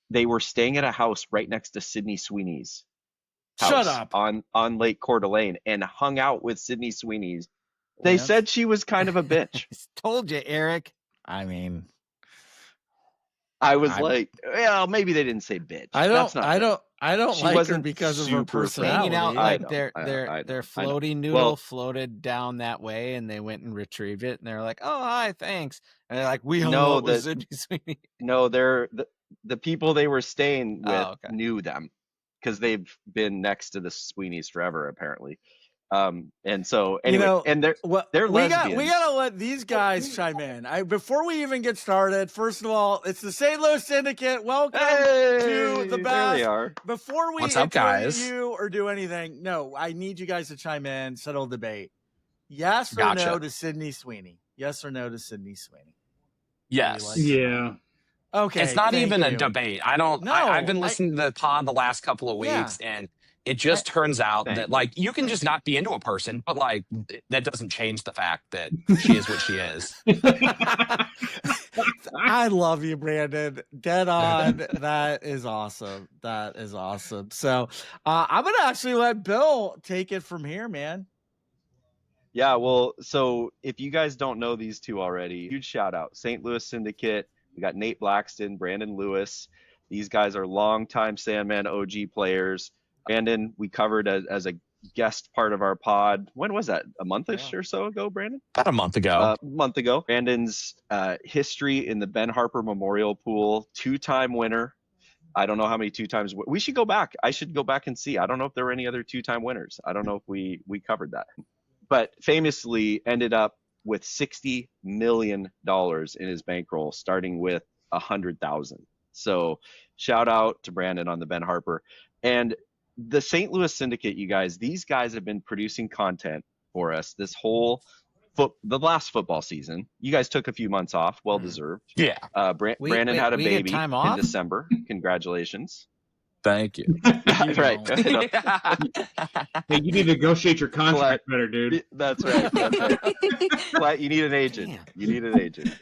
they were staying at a house right next to Sydney Sweeney's house. Shut up. On Lake Coeur d'Alene, and hung out with Sydney Sweeney's. They said she was kind of a bitch. Told you, Eric. I mean, I was like, well, maybe they didn't say bitch. I don't She like her wasn't because of her super personality. Hanging out I like know, their I know. floaty noodle Well, floated down that way, and they went and retrieved it, and they're like, "Oh, hi, thanks." And they're like, "We hung No, out with Sydney Sweeney." No, the people they were staying with okay. knew them because they've been next to the Sweeneys forever, apparently. And so anyway, and they're lesbians. We gotta let these guys chime in. Before we even get started, first of all, it's the St. Louis Syndicate. Welcome to the There best. they are. Before we What's up, guys? you or do anything, no, I need you guys to chime in, settle debate. Yes or Gotcha. no to Sydney Sweeney? Yes or no to Sydney Sweeney? Yes. Yeah. Okay. It's not thank even a you. debate. No, I've been listening to the pod the last couple of weeks, and it just turns out that like you can just not be into a person, but like that doesn't change the fact that she is what she is. I love you, Brandon. Dead on. That is awesome. That is awesome. So I'm gonna actually let Bill take it from here, man. Yeah, well, so if you guys don't know these two already, huge shout out. St. Louis Syndicate. We got Nate Blackston, Brandon Lewis. These guys are longtime Sandman OG players. Brandon, we covered as a guest part of our pod. When was that? A monthish or so ago, Brandon? About a month ago. Month ago. Brandon's history in the Ben Harper Memorial Pool, 2-time winner. I don't know how many 2 times. We should go back. I should go back and see. I don't know if there were any other 2-time winners. I don't know if we covered that. But famously ended up with $60 million in his bankroll, starting with 100,000. So shout out to Brandon on the Ben Harper. And the St. Louis Syndicate, you guys, these guys have been producing content for us this whole the last football season. You guys took a few months off, well deserved. Yeah. Brandon had a baby time in off? December. Congratulations. Thank you. Right. Hey, you need to negotiate your contract better, dude. That's right. But you need an agent. Damn. You need an agent.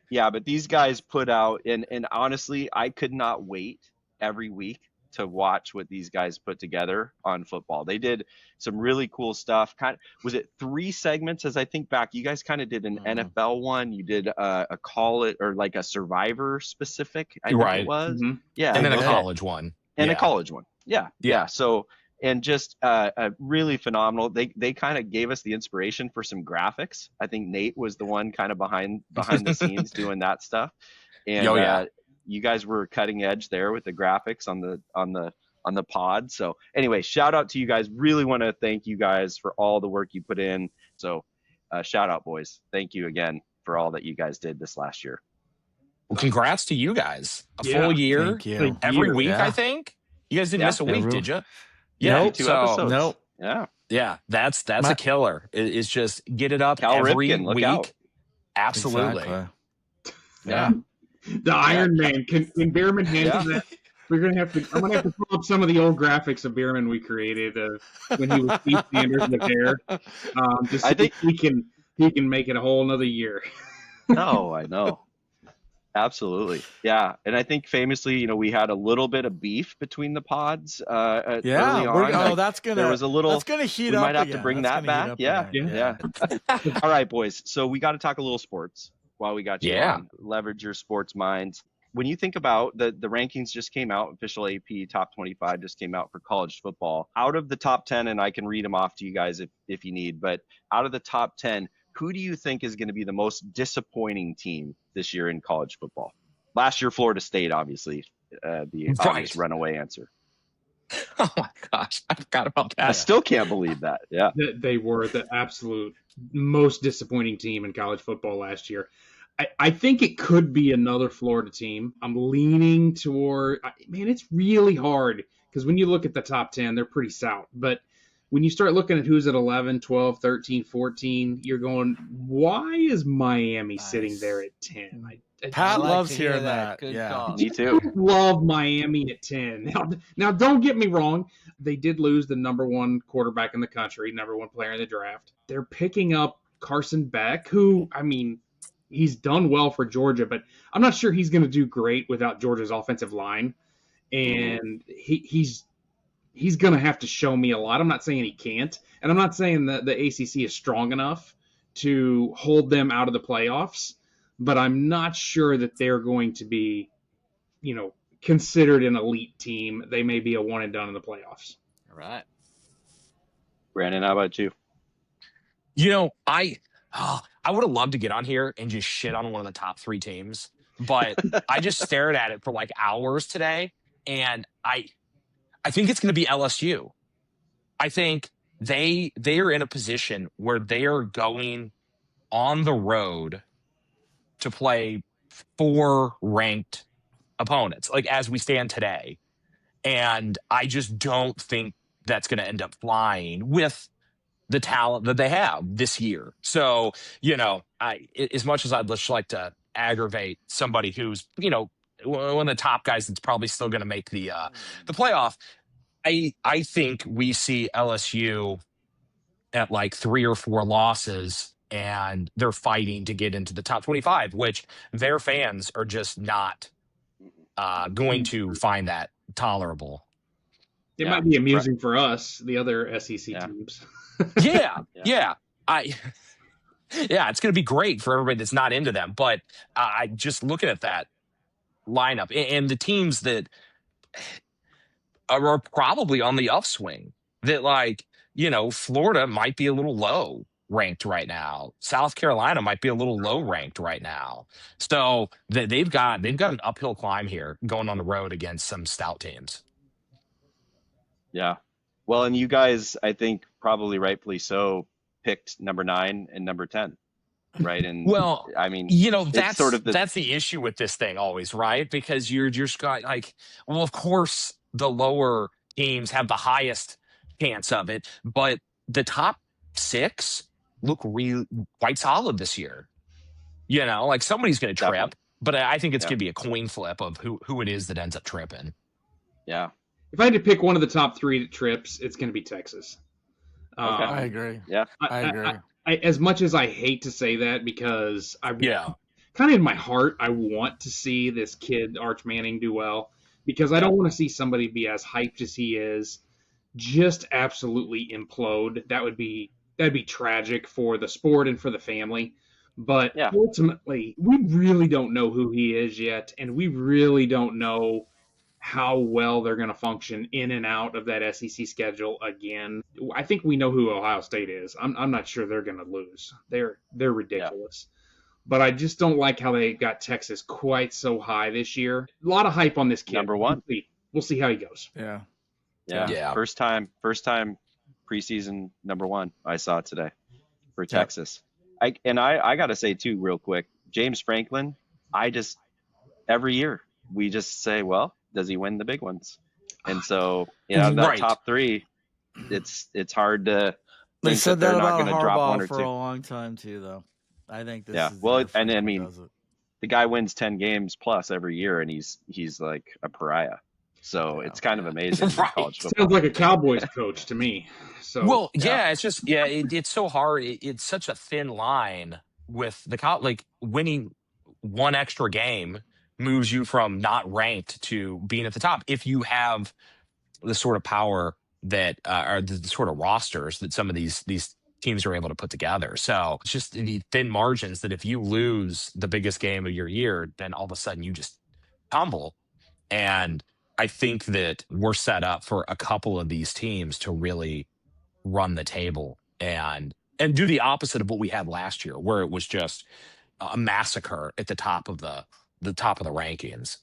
Yeah, but these guys put out, and honestly, I could not wait every week to watch what these guys put together on football. They did some really cool stuff. Was it 3 segments? As I think back, you guys kind of did an NFL one. You did a call it or like a Survivor specific. I think it was. Mm-hmm. Yeah, And then a college one. And a college one. Yeah. So, and just really phenomenal. They kind of gave us the inspiration for some graphics. I think Nate was the one kind of behind the scenes doing that stuff. And you guys were cutting edge there with the graphics on the pod. So anyway, shout out to you guys. Really want to thank you guys for all the work you put in. So shout out, boys. Thank you again for all that you guys did this last year. Well, congrats to you guys. A full year. Thank you. Every week, I think. You guys didn't miss a week, did you? Yeah, Nope. 2 episodes. Nope. Yeah, that's a killer. It's just get it up Cal every Ripken, look week. out. Absolutely. Exactly. Yeah. The Iron Man. Can Bierman handle that? I'm gonna have to pull up some of the old graphics of Bierman we created when he was Steve Sanders with hair. I think he can make it a whole another year. No, I know. Absolutely. Yeah. And I think famously, we had a little bit of beef between the pods early on. That's gonna heat we up. Might have again. to bring That's that back. Yeah. All right, boys. So we got to talk a little sports while we got you on. Leverage your sports minds. When you think about the rankings just came out, official AP top 25 just came out for college football. Out of the top 10, and I can read them off to you guys if you need, but out of the top 10, who do you think is going to be the most disappointing team this year in college football? Last year, Florida State, obviously, the obvious runaway answer. Oh my gosh, I forgot about that. I still can't believe that. Yeah, they were the absolute most disappointing team in college football last year. I think it could be another Florida team. I'm leaning toward, man, it's really hard because when you look at the top 10, they're pretty stout. But when you start looking at who's at 11, 12, 13, 14, you're going, why is Miami sitting there at 10? Pat loves hearing that. Good Yeah, call. Me too. I love Miami at 10. Now, don't get me wrong. They did lose the number 1 quarterback in the country, number 1 player in the draft. They're picking up Carson Beck, who, I mean, he's done well for Georgia, but I'm not sure he's going to do great without Georgia's offensive line. And he's going to have to show me a lot. I'm not saying he can't. And I'm not saying that the ACC is strong enough to hold them out of the playoffs, but I'm not sure that they're going to be, considered an elite team. They may be a one and done in the playoffs. All right. Brandon, how about you? I would have loved to get on here and just shit on one of the top 3 teams. but I just stared at it for like hours today, and I think it's going to be LSU. I think they are in a position where they are going on the road to play 4 ranked opponents, like as we stand today. And I just don't think that's going to end up flying with the talent that they have this year. So, as much as I'd just like to aggravate somebody who's, one of the top guys that's probably still going to make the playoff, I think we see LSU at like 3 or 4 losses, and they're fighting to get into the top 25, which their fans are just not going to find that tolerable. It might be amusing for us, the other SEC teams. Yeah. It's going to be great for everybody that's not into them. But I just looking at that lineup and the teams that are probably on the upswing, that Florida might be a little low ranked right now. South Carolina might be a little low ranked right now. So they've got an uphill climb here going on the road against some stout teams. Yeah. Well, and you guys, I think probably rightfully so, picked number 9 and number 10. Right. And well, I mean, that's sort of that's the issue with this thing always, right? Because you're just like, well, of course the lower teams have the highest chance of it, but the top 6 look really quite solid this year. Like somebody's going to trip, definitely. But I think it's going to be a coin flip of who it is that ends up tripping. Yeah. If I had to pick one of the top 3 that trips, it's going to be Texas. Okay. I agree. Yeah, I agree. I, as much as I hate to say that, because kind of in my heart, I want to see this kid Arch Manning do well, because I don't want to see somebody be as hyped as he is just absolutely implode. That'd be tragic for the sport and for the family. But ultimately, we really don't know who he is yet, and we really don't know how well they're going to function in and out of that SEC schedule again. I think we know who Ohio State is. I'm not sure they're going to lose. They're ridiculous. But I just don't like how they got Texas quite so high this year. A lot of hype on this kid. Number 1. We'll see how he goes. Yeah. First time preseason number 1. I saw it today for Texas. I got to say too, real quick, James Franklin, every year we just say, well, does he win the big ones? And so, that top 3, it's hard to. They said that about Harbaugh for 2. a long time too, though. I think this is well, and I mean, the guy wins 10 games plus every year, and he's like a pariah. So it's kind of amazing. College football. Sounds like a Cowboys coach to me. So it's just it's so hard. It's such a thin line with the winning one extra game moves you from not ranked to being at the top if you have the sort of power that are the sort of rosters that some of these teams are able to put together. So it's just the thin margins that if you lose the biggest game of your year, then all of a sudden you just tumble. And I think that we're set up for a couple of these teams to really run the table and do the opposite of what we had last year, where it was just a massacre at the top of the rankings.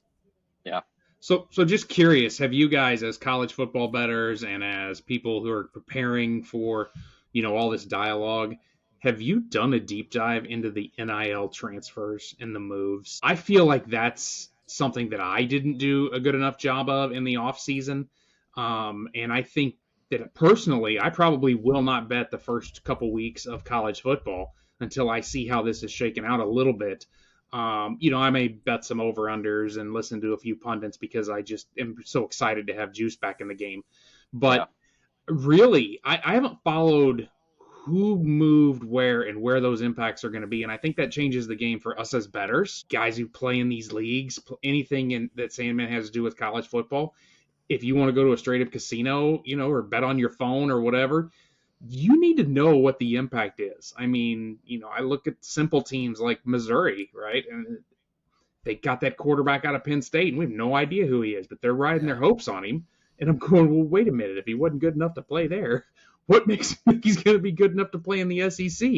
Yeah. So just curious, have you guys, as college football bettors and as people who are preparing for, all this dialogue, have you done a deep dive into the NIL transfers and the moves? I feel like that's something that I didn't do a good enough job of in the off season. And I think that personally, I probably will not bet the first couple weeks of college football until I see how this is shaken out a little bit. I may bet some over-unders and listen to a few pundits because I just am so excited to have juice back in the game. But really, I haven't followed who moved where and where those impacts are going to be. And I think that changes the game for us as bettors, guys who play in these leagues, anything that Sandman has to do with college football. If you want to go to a straight-up casino, or bet on your phone or whatever, you need to know what the impact is. I mean, I look at simple teams like Missouri, right? And they got that quarterback out of Penn State, and we have no idea who he is, but they're riding their hopes on him. And I'm going, well, wait a minute. If he wasn't good enough to play there, what makes him think he's going to be good enough to play in the SEC?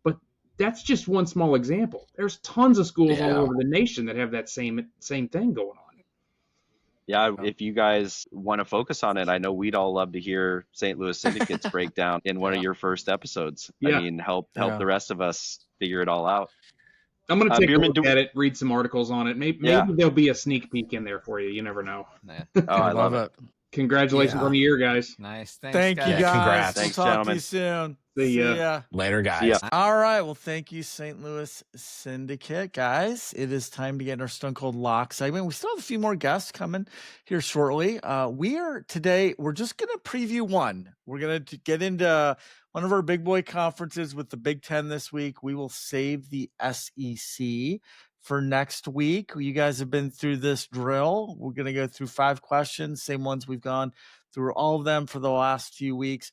But that's just one small example. There's tons of schools all Yeah. over the nation that have that same thing going on. Yeah, if you guys want to focus on it, I know we'd all love to hear St. Louis Syndicate's breakdown in one of your first episodes. I Yeah. mean, help Yeah. the rest of us figure it all out. I'm going to take a Bierman, look at it, read some articles on it. Maybe there'll be a sneak peek in there for you. You never know. Yeah. Oh, I love it. Congratulations on the year, guys. Nice. Thanks, Thank guys. you, guys. Congrats. We'll Thanks, talk to gentlemen. you soon. See ya. Later, guys. See ya. All right. Well, thank you, St. Louis Syndicate, guys. It is time to get our Stone Cold Lock segment. We still have a few more guests coming here shortly. We're just going to preview one. We're going to get into one of our big boy conferences with the Big Ten this week. We will save the SEC for next week. You guys have been through this drill. We're going to go through 5 questions, same ones we've gone through all of them for the last few weeks.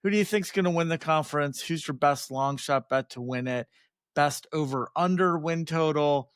Who do you think's going to win the conference? Who's your best long shot bet to win it? Best over under win total?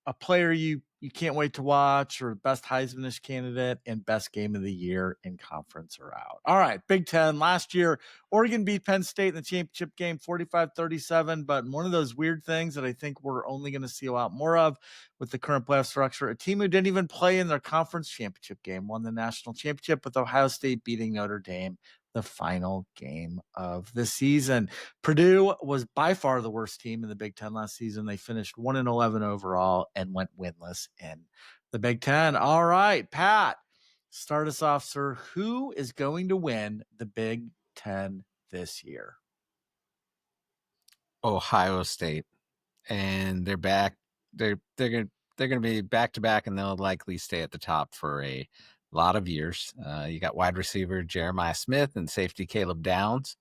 A player you can't wait to watch, or best Heisman-ish candidate, and best game of the year in conference or out. All right, Big Ten. Last year, Oregon beat Penn State in the championship game 45-37, but one of those weird things that I think we're only going to see a lot more of with the current playoff structure, a team who didn't even play in their conference championship game won the national championship with Ohio State beating Notre Dame the final game of the season. Purdue was by far the worst team in the Big Ten last season. They finished 1-11 overall and went winless in the Big Ten. All right, Pat, start us off, sir. Who is going to win the Big Ten this year? Ohio State, and they're back. They're gonna be back to back, and they'll likely stay at the top for a lot of years. You got wide receiver Jeremiah Smith and safety Caleb Downs,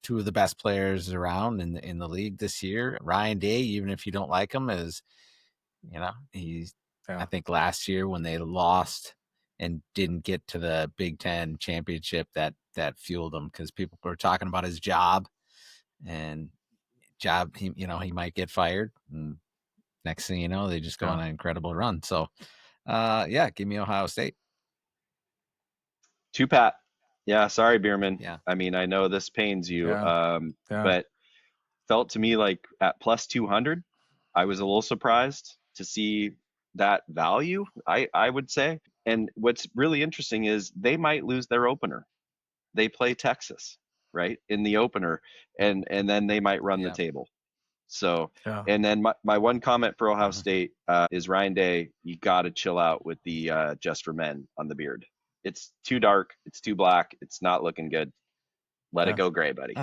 2 of the best players around in the league this year. Ryan Day, even if you don't like him, is I think last year when they lost and didn't get to the Big Ten championship, that fueled them because people were talking about his job, and he might get fired, and next thing you know, they just go on an incredible run. So give me Ohio State. To Pat. Yeah, sorry, Bierman. Yeah. I mean, I know this pains you, Yeah. but felt to me like at plus 200, I was a little surprised to see that value, I would say. And what's really interesting is they might lose their opener. They play Texas, right, in the opener, and then they might run the table. So, and then my one comment for Ohio State is Ryan Day, you got to chill out with the Just for Men on the beard. It's too dark. It's too black. It's not looking good. Let it go gray, buddy.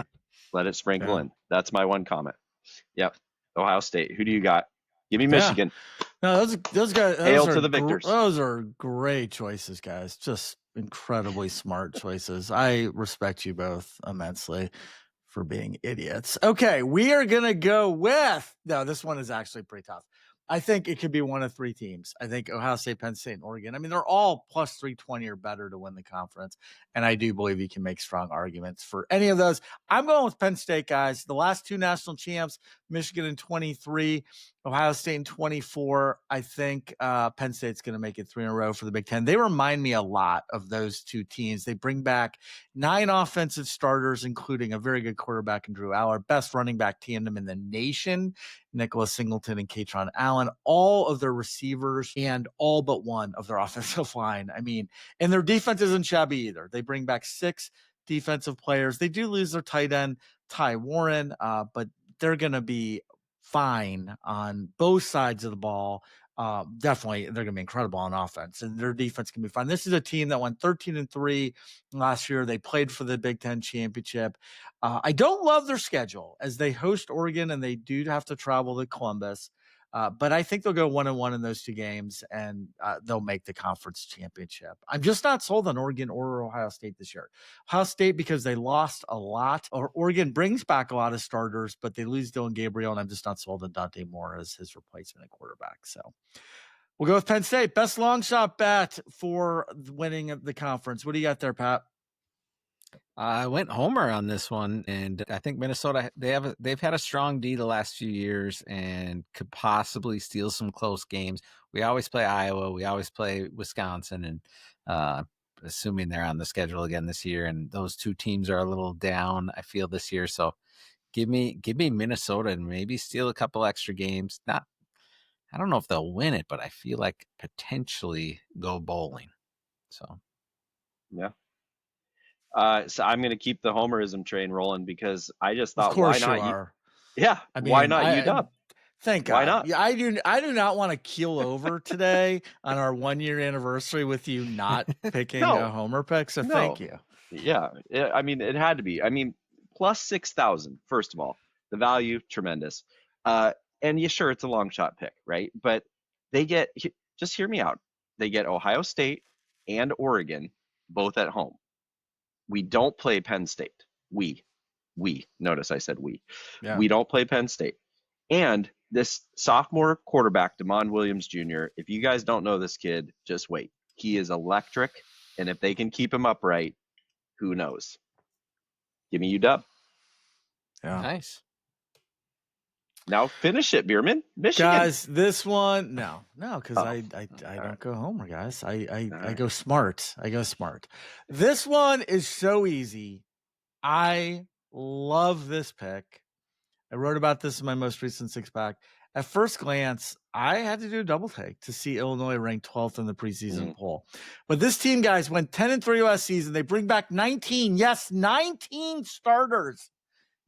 Let it sprinkle in. That's my one comment. Yep. Ohio State. Who do you got? Give me Michigan. No, those guys. Hail to the victors. Those are great choices, guys. Just incredibly smart choices. I respect you both immensely for being idiots. Okay, we are gonna go with. No, this one is actually pretty tough. I think it could be one of 3 teams. I think Ohio State, Penn State, and Oregon. I mean, they're all plus 320 or better to win the conference. And I do believe you can make strong arguments for any of those. I'm going with Penn State, guys. The last 2 national champs, Michigan in 23, Ohio State in 24. I think Penn State's going to make it 3 in a row for the Big Ten. They remind me a lot of those 2 teams. They bring back 9 offensive starters, including a very good quarterback in Drew Aller, best running back tandem in the nation, Nicholas Singleton and Katron Allen, all of their receivers and all but one of their offensive line. I mean, and their defense isn't shabby either. They bring back 6 defensive players. They do lose their tight end, Ty Warren, but they're going to be fine on both sides of the ball. Definitely, they're going to be incredible on offense, and their defense can be fine. This is a team that went 13-3 last year. They played for the Big Ten championship. I don't love their schedule as they host Oregon and they do have to travel to Columbus. But I think they'll go 1-1 in those 2 games, and they'll make the conference championship. I'm just not sold on Oregon or Ohio State this year. Ohio State because they lost a lot, or Oregon brings back a lot of starters, but they lose Dylan Gabriel, and I'm just not sold on Dante Moore as his replacement at quarterback. So we'll go with Penn State. Best long shot bet for winning the conference. What do you got there, Pat? I went homer on this one, and I think Minnesota, they've had a strong D the last few years and could possibly steal some close games. We always play Iowa, we always play Wisconsin, and assuming they're on the schedule again this year, and those 2 teams are a little down, I feel, this year. So give me Minnesota and maybe steal a couple extra games. I don't know if they'll win it, but I feel like potentially go bowling. So Yeah. So I'm going to keep the homerism train rolling because I just Of thought, why course you not? are. Yeah. I Why mean, not UW? Thank Why God. not? Yeah, I do not want to keel over today on our 1-year anniversary with you not picking a No, homer pick. So thank no. you. Yeah. I mean, it had to be. I mean, plus 6,000, first of all, the value, tremendous. And yeah, sure, it's a long shot pick, right? But they get, just hear me out. They get Ohio State and Oregon both at home. We don't play Penn State. We, notice I said we. Yeah. We don't play Penn State. And this sophomore quarterback, Damon Williams Jr., if you guys don't know this kid, just wait. He is electric. And if they can keep him upright, who knows? Give me UW. Yeah. nice. Now finish it, Bierman. Michigan. Guys, this one, no, because Oh. I don't go homer, guys. I right. go smart. I go smart. This one is so easy. I love this pick. I wrote about this in my most recent 6-pack. At first glance, I had to do a double take to see Illinois ranked 12th in the preseason poll. But this team, guys, went 10-3 last season. They bring back 19 starters,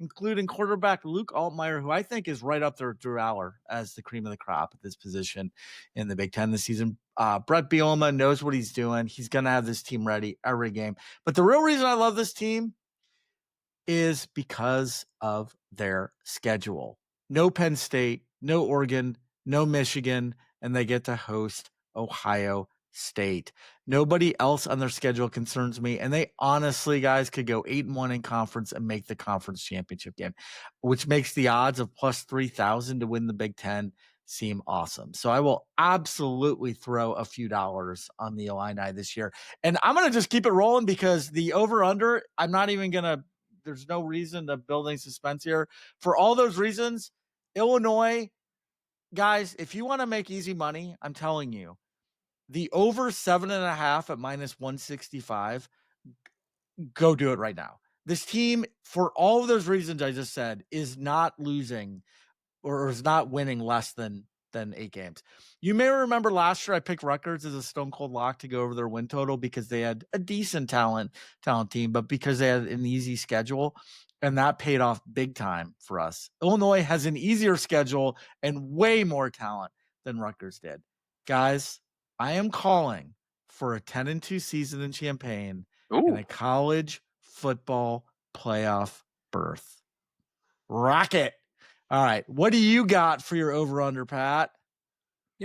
including quarterback Luke Altmaier, who I think is right up there with Drew Aller as the cream of the crop at this position in the Big Ten this season. Brett Bielema knows what he's doing. He's going to have this team ready every game. But the real reason I love this team is because of their schedule. No Penn State, no Oregon, no Michigan, and they get to host Ohio State. Nobody else on their schedule concerns me. And they honestly, guys, could go 8-1 in conference and make the conference championship game, which makes the odds of plus 3,000 to win the Big Ten seem awesome. So I will absolutely throw a few dollars on the Illini this year. And I'm going to just keep it rolling because the over-under, I'm not even going to, there's no reason to building suspense here. For all those reasons, Illinois, guys, if you want to make easy money, I'm telling you, the over 7.5 at minus 165, go do it right now. This team, for all of those reasons I just said, is not losing or is not winning less than 8 games. You may remember last year I picked Rutgers as a stone cold lock to go over their win total because they had a decent talent team, but because they had an easy schedule, and that paid off big time for us. Illinois has an easier schedule and way more talent than Rutgers did. Guys, I am calling for a 10-2 season in Champaign and a college football playoff berth. Rocket. All right. What do you got for your over-under, Pat?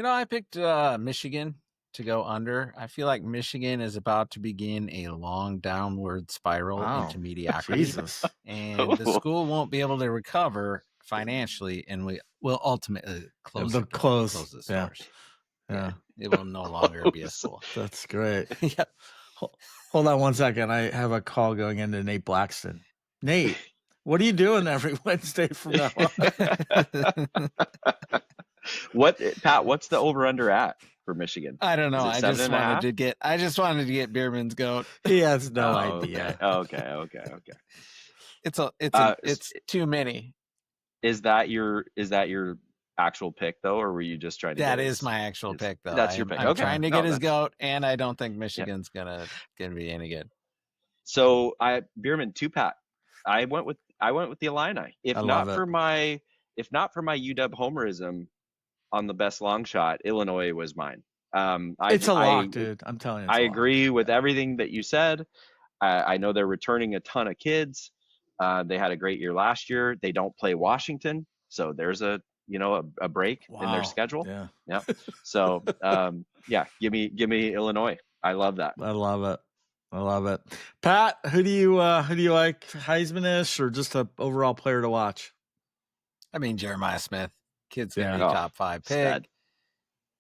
I picked Michigan to go under. I feel like Michigan is about to begin a long downward spiral into mediocrity. Jesus. And the school won't be able to recover financially, and we will ultimately close the doors. Yeah. It will no longer be a school. That's great. Yeah. Hold on one second. I have a call going into Nate Blackston. Nate, what are you doing every Wednesday from now on? Pat, what's the over under at for Michigan? I don't know. I just wanted to get Bierman's goat. He has no idea. Okay. It's too many. Is that your actual pick though, or were you just trying to? That is my actual pick though. That's your pick. I'm trying to get his goat, and I don't think Michigan's gonna be any good. So Bierman 2 Pat. I went with the Illini. If not for my UW homerism on the best long shot, Illinois was mine. It's a lock, dude. I'm telling you. I agree with everything that you said. I know they're returning a ton of kids. They had a great year last year. They don't play Washington, so there's a break in their schedule. Yeah. So give me Illinois. I love that. I love it. Pat, who do you like, Heisman-ish or just an overall player to watch? I mean, Jeremiah Smith, kid's gonna be top 5 pick.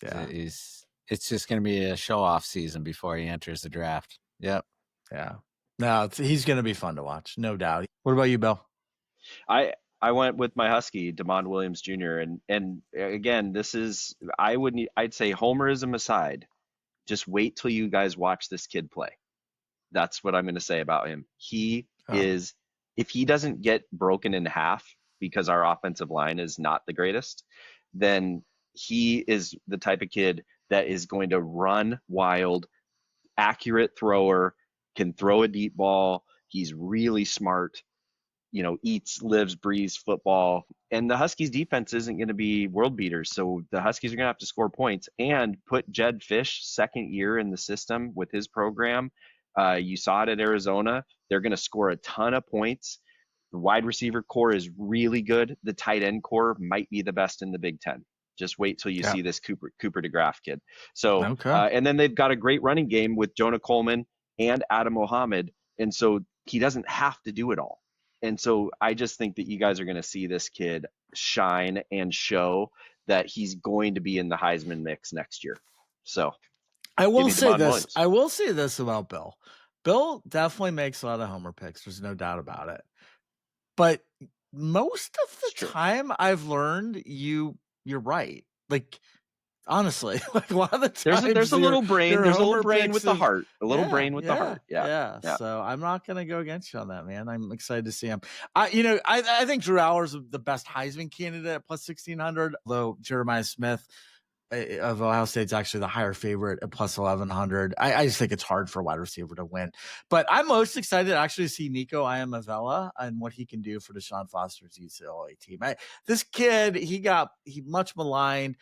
Yeah, it's just gonna be a show off season before he enters the draft. Yep. Yeah. No, he's gonna be fun to watch, no doubt. What about you, Bill? I went with my Husky, Damon Williams Jr. And again, I'd say homerism aside, just wait till you guys watch this kid play. That's what I'm going to say about him. He is if he doesn't get broken in half because our offensive line is not the greatest, then he is the type of kid that is going to run wild, accurate thrower, can throw a deep ball. He's really smart, eats, lives, breathes football. And the Huskies defense isn't going to be world beaters. So the Huskies are going to have to score points and put Jed Fish second year in the system with his program. You saw it at Arizona. They're going to score a ton of points. The wide receiver core is really good. The tight end core might be the best in the Big Ten. Just wait till you see this Cooper DeGraff kid. So, and then they've got a great running game with Jonah Coleman and Adam Mohammed. And so he doesn't have to do it all. And so I just think that you guys are going to see this kid shine and show that he's going to be in the Heisman mix next year. So I will say this. I will say this about Bill. Bill definitely makes a lot of homer picks. There's no doubt about it. But most of the time I've learned you're right. Like, honestly, like a lot of the times there's a little brain. There's a little brain with the heart. A little brain with the heart. Yeah. So I'm not going to go against you on that, man. I'm excited to see him. I think Drew Allers is the best Heisman candidate at plus 1,600, although Jeremiah Smith of Ohio State's actually the higher favorite at plus 1,100. I just think it's hard for a wide receiver to win. But I'm most excited actually to see Nico Iamaleava and what he can do for Deshaun Foster's UCLA team. This kid, he much maligned.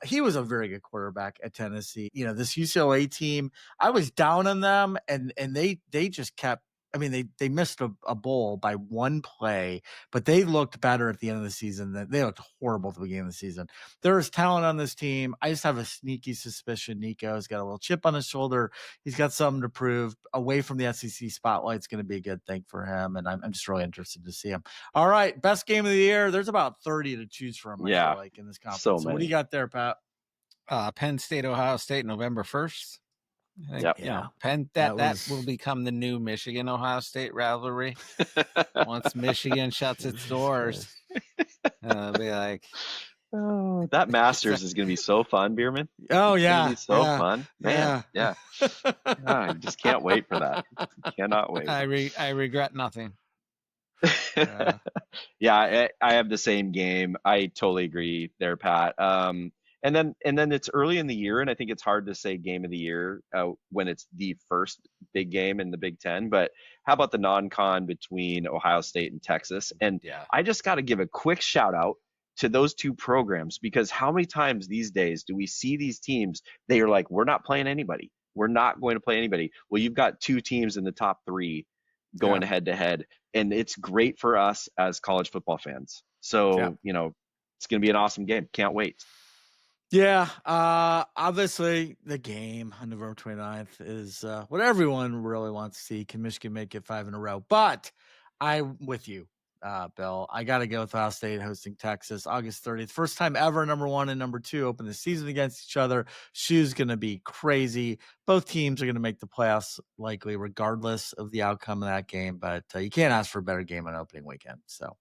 He was a very good quarterback at Tennessee. This UCLA team, I was down on them, and they just kept. I mean, they missed a bowl by one play, but they looked better at the end of the season. They looked horrible at the beginning of the season. There is talent on this team. I just have a sneaky suspicion Nico's got a little chip on his shoulder. He's got something to prove. Away from the SEC spotlight, it's going to be a good thing for him, and I'm just really interested to see him. All right, best game of the year. There's about 30 to choose from, I feel like, in this conference. So what do you got there, Pat? Penn State, Ohio State, November 1st. Penn that will become the new Michigan Ohio State rivalry once Michigan shuts its doors. It'll be like, that Masters is going to be so fun, Bierman. Oh it's so fun, man. Yeah. I just can't wait for that. Cannot wait. I regret nothing. I have the same game. I totally agree there, Pat. And then it's early in the year, and I think it's hard to say game of the year when it's the first big game in the Big Ten. But how about the non-con between Ohio State and Texas? And I just got to give a quick shout out to those two programs, because how many times these days do we see these teams? They are like, we're not playing anybody. We're not going to play anybody. Well, you've got two teams in the top three going head to head, and it's great for us as college football fans. So, it's going to be an awesome game. Can't wait. Yeah, obviously the game on November 29th is what everyone really wants to see. Can Michigan make it 5 in a row? But I'm with you, Bill. I got to go with Ohio State hosting Texas August 30th. First time ever number 1 and number 2 open the season against each other. Shoe's going to be crazy. Both teams are going to make the playoffs likely regardless of the outcome of that game. But you can't ask for a better game on opening weekend. So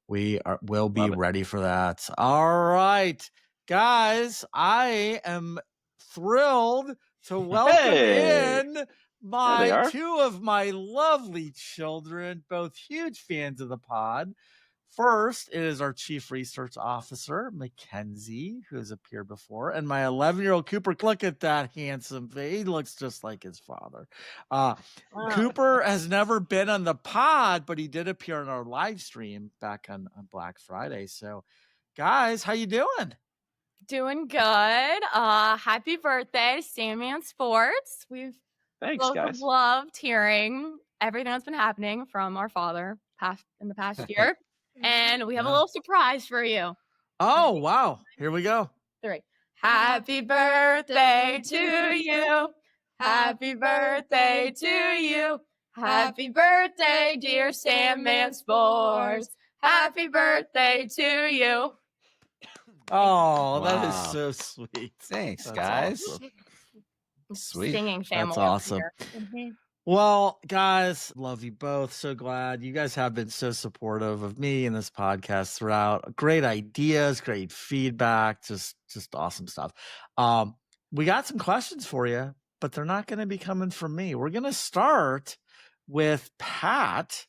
we'll be ready for that. All right. Guys, I am thrilled to welcome in two of my lovely children, both huge fans of the pod. First, it is our Chief Research Officer, Mackenzie, who has appeared before, and my 11-year-old Cooper. Look at that handsome face. He looks just like his father. Cooper has never been on the pod, but he did appear on our live stream back on Black Friday. So, guys, how you doing? Doing good. Happy birthday to Sandman Sports. Thanks, guys. Loved hearing everything that's been happening from our father in the past year. And we have a little surprise for you. Oh, wow. Here we go. 3. Happy birthday to you. Happy birthday to you. Happy birthday, dear Sandman Sports. Happy birthday to you. Oh, wow. That is so sweet. Thanks, guys. Awesome. Sweet. Singing family. That's awesome. Well, guys, love you both. So glad you guys have been so supportive of me and this podcast throughout. Great ideas, great feedback, just awesome stuff. We got some questions for you, but they're not going to be coming from me. We're going to start with Pat.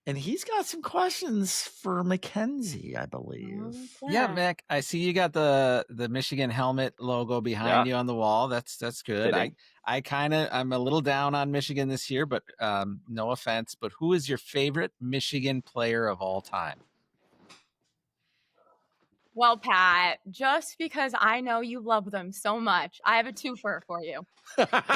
And he's got some questions for Mackenzie, I believe. Yeah, Mick, I see you got the Michigan helmet logo behind you on the wall. That's good. Fitting. I'm a little down on Michigan this year, but no offense. But who is your favorite Michigan player of all time? Well, Pat, just because I know you love them so much, I have a twofer for you. That's Part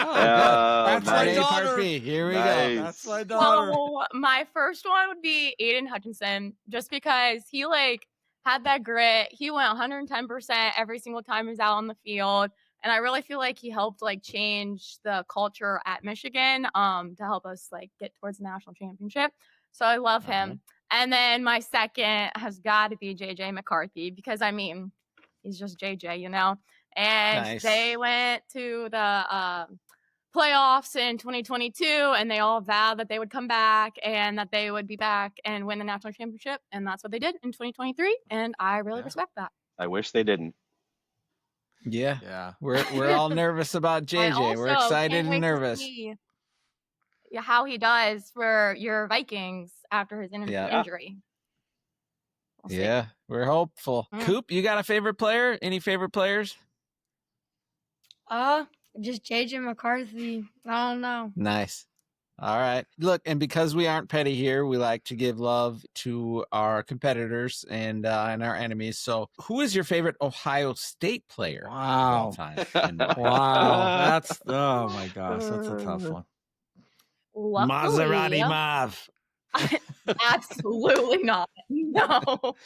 my A, Part daughter. B. Here we go. That's my daughter. So my first one would be Aiden Hutchinson, just because he had that grit. He went 110% every single time he was out on the field. And I really feel like he helped change the culture at Michigan to help us get towards the national championship. So I love him. And then my second has got to be JJ McCarthy, because he's just JJ, And they went to the playoffs in 2022, and they all vowed that they would come back and that they would be back and win the national championship. And that's what they did in 2023. And I really respect that. I wish they didn't. Yeah. We're all nervous about JJ. We're excited and nervous. How he does for your Vikings after his injury. We'll we're hopeful. Coop, you got a favorite player? Any favorite players? Just JJ McCarthy. I don't know. Nice. All right. Look, and because we aren't petty here, we like to give love to our competitors and our enemies. So, who is your favorite Ohio State player of all time? Wow. Oh my gosh, that's a tough one. Luckily, Maserati Mav. Absolutely not. No.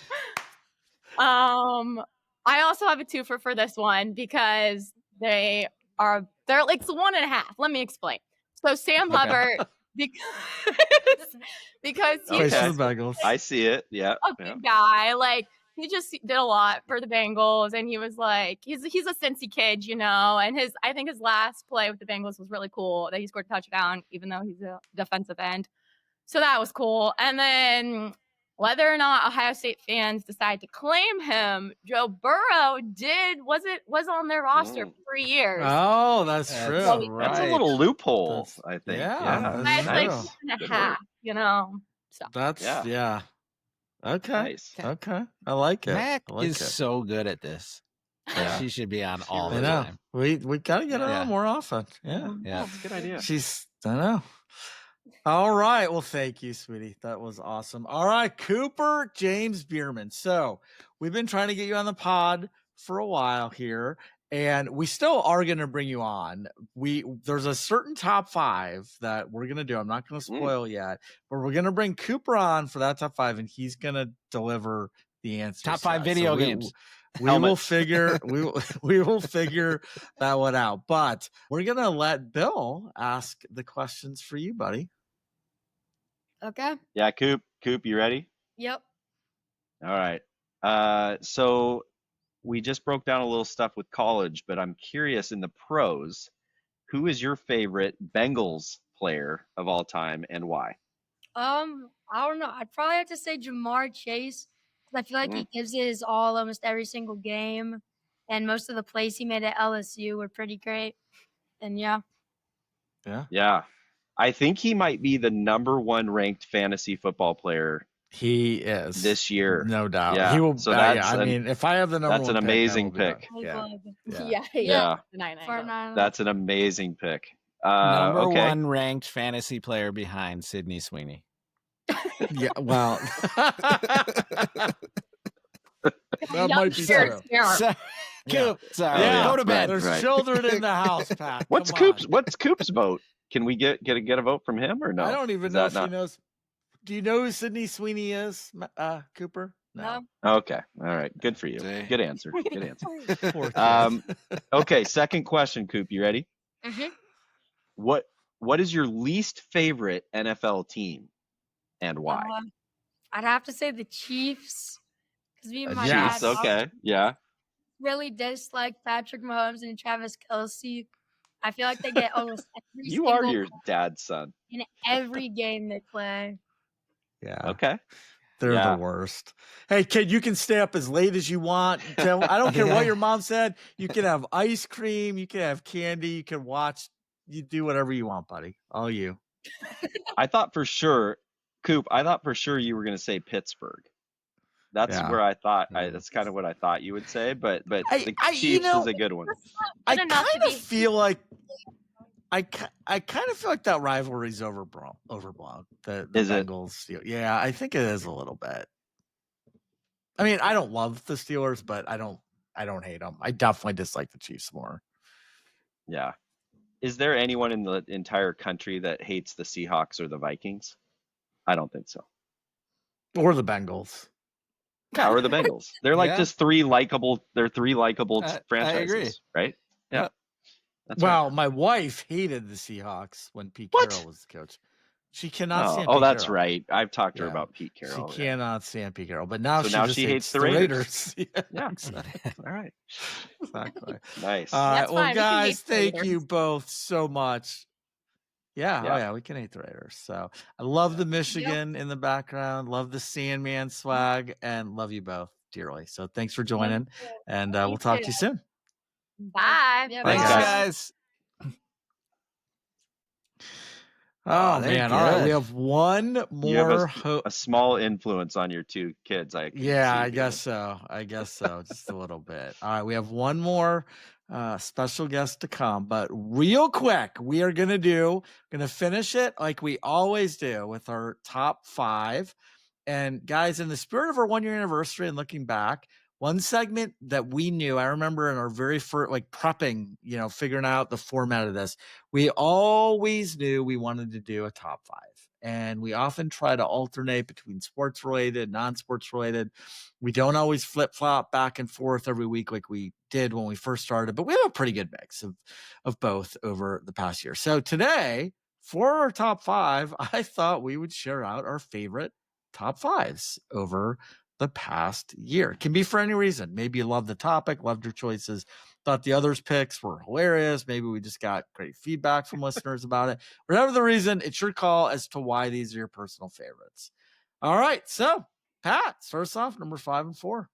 I also have a twofer for this one, because they're like 1.5. Let me explain. So Sam Hubbard, because he's I see it. Yeah. a big guy. He just did a lot for the Bengals, and he was he's a Cincy kid, and I think his last play with the Bengals was really cool, that he scored a touchdown, even though he's a defensive end. So that was cool. And then whether or not Ohio State fans decide to claim him, Joe Burrow was on their roster for 3 years. Oh, that's true. So That's a little loophole, I think. Yeah. That's 1.5, So That's Okay. Nice. Okay. I like it. Mac I like is so good at this. Yeah. She should be on all I the know. time. We gotta get her on more often. Yeah. That's a good idea. I know. All right. Well, thank you, sweetie. That was awesome. All right, Cooper James Bierman. So we've been trying to get you on the pod for a while here, and we still are going to bring you on. There's a certain top 5 that we're going to do. I'm not going to spoil yet, but we're going to bring Cooper on for that top 5, and he's going to deliver the answers. Top 5 video games. We will figure that one out. But we're gonna let Bill ask the questions for you, buddy. Okay. Yeah, Coop, you ready? Yep. All right. So we just broke down a little stuff with college, but I'm curious in the pros, who is your favorite Bengals player of all time and why? I don't know. I'd probably have to say Jamar Chase. I feel like he gives it his all almost every single game, and most of the plays he made at LSU were pretty great. And yeah. I think he might be the number 1 ranked fantasy football player. He is this year, no doubt. Yeah. He will. So if I have the number, that's an amazing pick. Yeah. That's an amazing pick. Number 1 ranked fantasy player behind Sydney Sweeney. Yeah, well, that might be true. Coop, sorry. Yeah. Go to bed. There's children in the house, Pat. What's Coop's vote? Can we get a vote from him or no? I don't even know if he knows. Do you know who Sydney Sweeney is, Cooper? No. Okay. All right. Good for you. Good answer. Good answer. Okay. Second question, Coop. You ready? Mm-hmm. What is your least favorite NFL team and why? I'd have to say the Chiefs, because me and my Chiefs. dad Okay. Yeah. really dislike Patrick Mahomes and Travis Kelce. I feel like they get almost every You are single your dad's son. in every game they play. Yeah. Okay. They're the worst. Hey, kid, you can stay up as late as you want. I don't care what your mom said. You can have ice cream. You can have candy. You can watch. You do whatever you want, buddy. All you. I thought for sure Coop, I thought for sure you were going to say Pittsburgh. That's Yeah. where I thought. That's kind of what I thought you would say. But the I Chiefs you know, is a good one. I Good enough to kind of be- feel like I kind of feel like that rivalry's overblown. The Is it? Bengals. Yeah, I think it is a little bit. I mean, I don't love the Steelers, but I don't hate them. I definitely dislike the Chiefs more. Yeah. Is there anyone in the entire country that hates the Seahawks or the Vikings? I don't think so. Or the Bengals. Yeah, or the Bengals. They're like Yeah. just three likable. They're three likable I franchises, agree. right? Yeah. Yep. That's Well, right. my wife hated the Seahawks when Pete What? Carroll was the coach. She cannot stand Oh, Pete that's Carroll. right. I've talked to her Yeah. about Pete Carroll. She yeah. cannot stand Pete Carroll, but now So she now just she hates the Raiders. Yeah. Exactly. All right. Exactly. Nice. All right. That's Well, fine. We can guys, hate the thank Raiders. you both so much. Yeah. Yeah. Oh, yeah. We can hate the Raiders. So I love the Michigan in the background. Love the Sandman swag, and love you both dearly. So thanks for joining, and we'll talk to you soon. Bye. Yeah, Bye, Thanks, guys. guys. Oh, they're man. All right. We good. have one You have more. a small influence on your two kids. I can Yeah, see I here. guess so. Just a little bit. All right, we have one more special guest to come, but real quick, we are gonna finish it like we always do with our top 5. And guys, in the spirit of our 1-year anniversary and looking back, one segment that we knew, I remember in our very first, like prepping, figuring out the format of this, we always knew we wanted to do a top 5. And we often try to alternate between sports related, non-sports related. We don't always flip flop back and forth every week like we did when we first started, but we have a pretty good mix of both over the past year. So today, for our top 5, I thought we would share out our favorite top 5s over the past year. It can be for any reason. Maybe you love the topic, loved your choices, thought the others' picks were hilarious. Maybe we just got great feedback from listeners about it. Whatever the reason, it's your call as to why these are your personal favorites. All right. So, Pat, first off, number 5 and 4.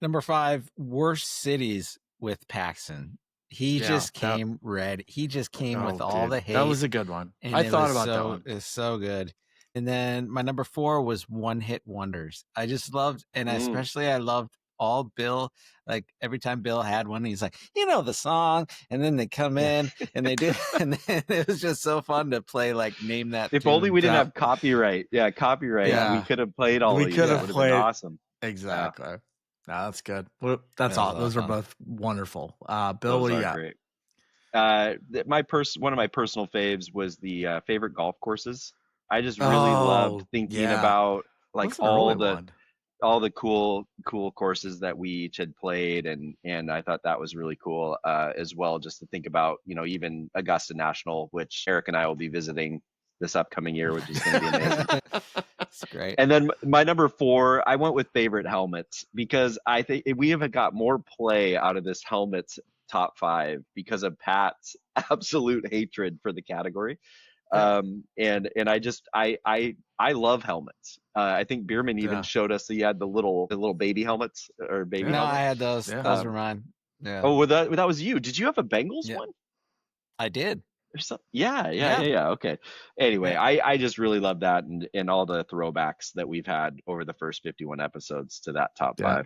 Number 5, worst cities with Paxson. He just came red. He just came with all the hate. That was a good one. And I thought about that one. It's so good. And then my number 4 was One Hit Wonders. I just loved, and especially I loved all Bill. Like every time Bill had one, he's like, the song. And then they come in and they do. And then it was just so fun to play, like name that. If only we didn't have copyright. Yeah, copyright. Yeah. We could have played all We these. could That have would played. been awesome. Exactly. No, that's good. Well, that's That all. was Those are awesome. both wonderful. Bill, Those what do you are got? great. One of my personal faves was the favorite golf courses. I just really loved thinking about like all the cool courses that we each had played, and I thought that was really cool as well, just to think about, even Augusta National, which Eric and I will be visiting this upcoming year, which is going to be amazing. That's great. And then my number 4, I went with favorite helmets, because I think we have got more play out of this helmets top 5 because of Pat's absolute hatred for the category. And I love helmets. I think Bierman even showed us that he had the little baby helmets or baby No, helmets. I had those. Yeah. Those were mine. Yeah. Oh, that was you. Did you have a Bengals one? I did. Yeah. Okay. Anyway, I just really love that, and all the throwbacks that we've had over the first 51 episodes to that top 5.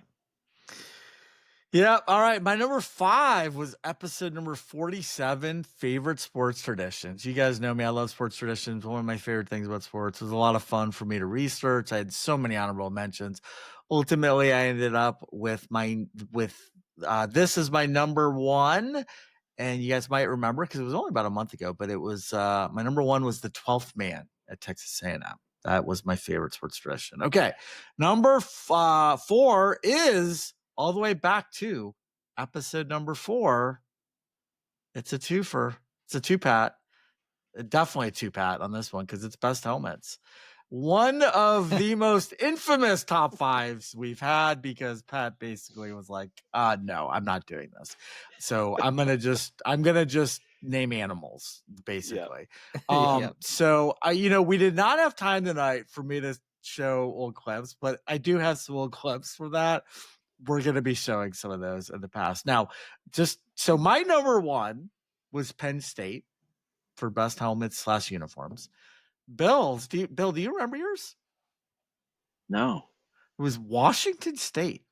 Yeah. All right. My number 5 was episode number 47, favorite sports traditions. You guys know me. I love sports traditions. One of my favorite things about sports. It was a lot of fun for me to research. I had so many honorable mentions. Ultimately, I ended up with this is my number 1. And you guys might remember, because it was only about a month ago, but it was my number 1 was the 12th man at Texas A&M. That was my favorite sports tradition. Okay. Number 4 is all the way back to episode number 4. It's a twofer. It's a 2-pat. Definitely a 2-pat on this one, because it's best helmets. One of the most infamous top 5s we've had, because Pat basically was like, no, I'm not doing this. So I'm going to just name animals, basically. So we did not have time tonight for me to show old clips, but I do have some old clips for that. We're going to be showing some of those in the past. Now, so my number 1 was Penn State for best helmets / uniforms. Bills. Bill, do you remember yours? No. It was Washington State.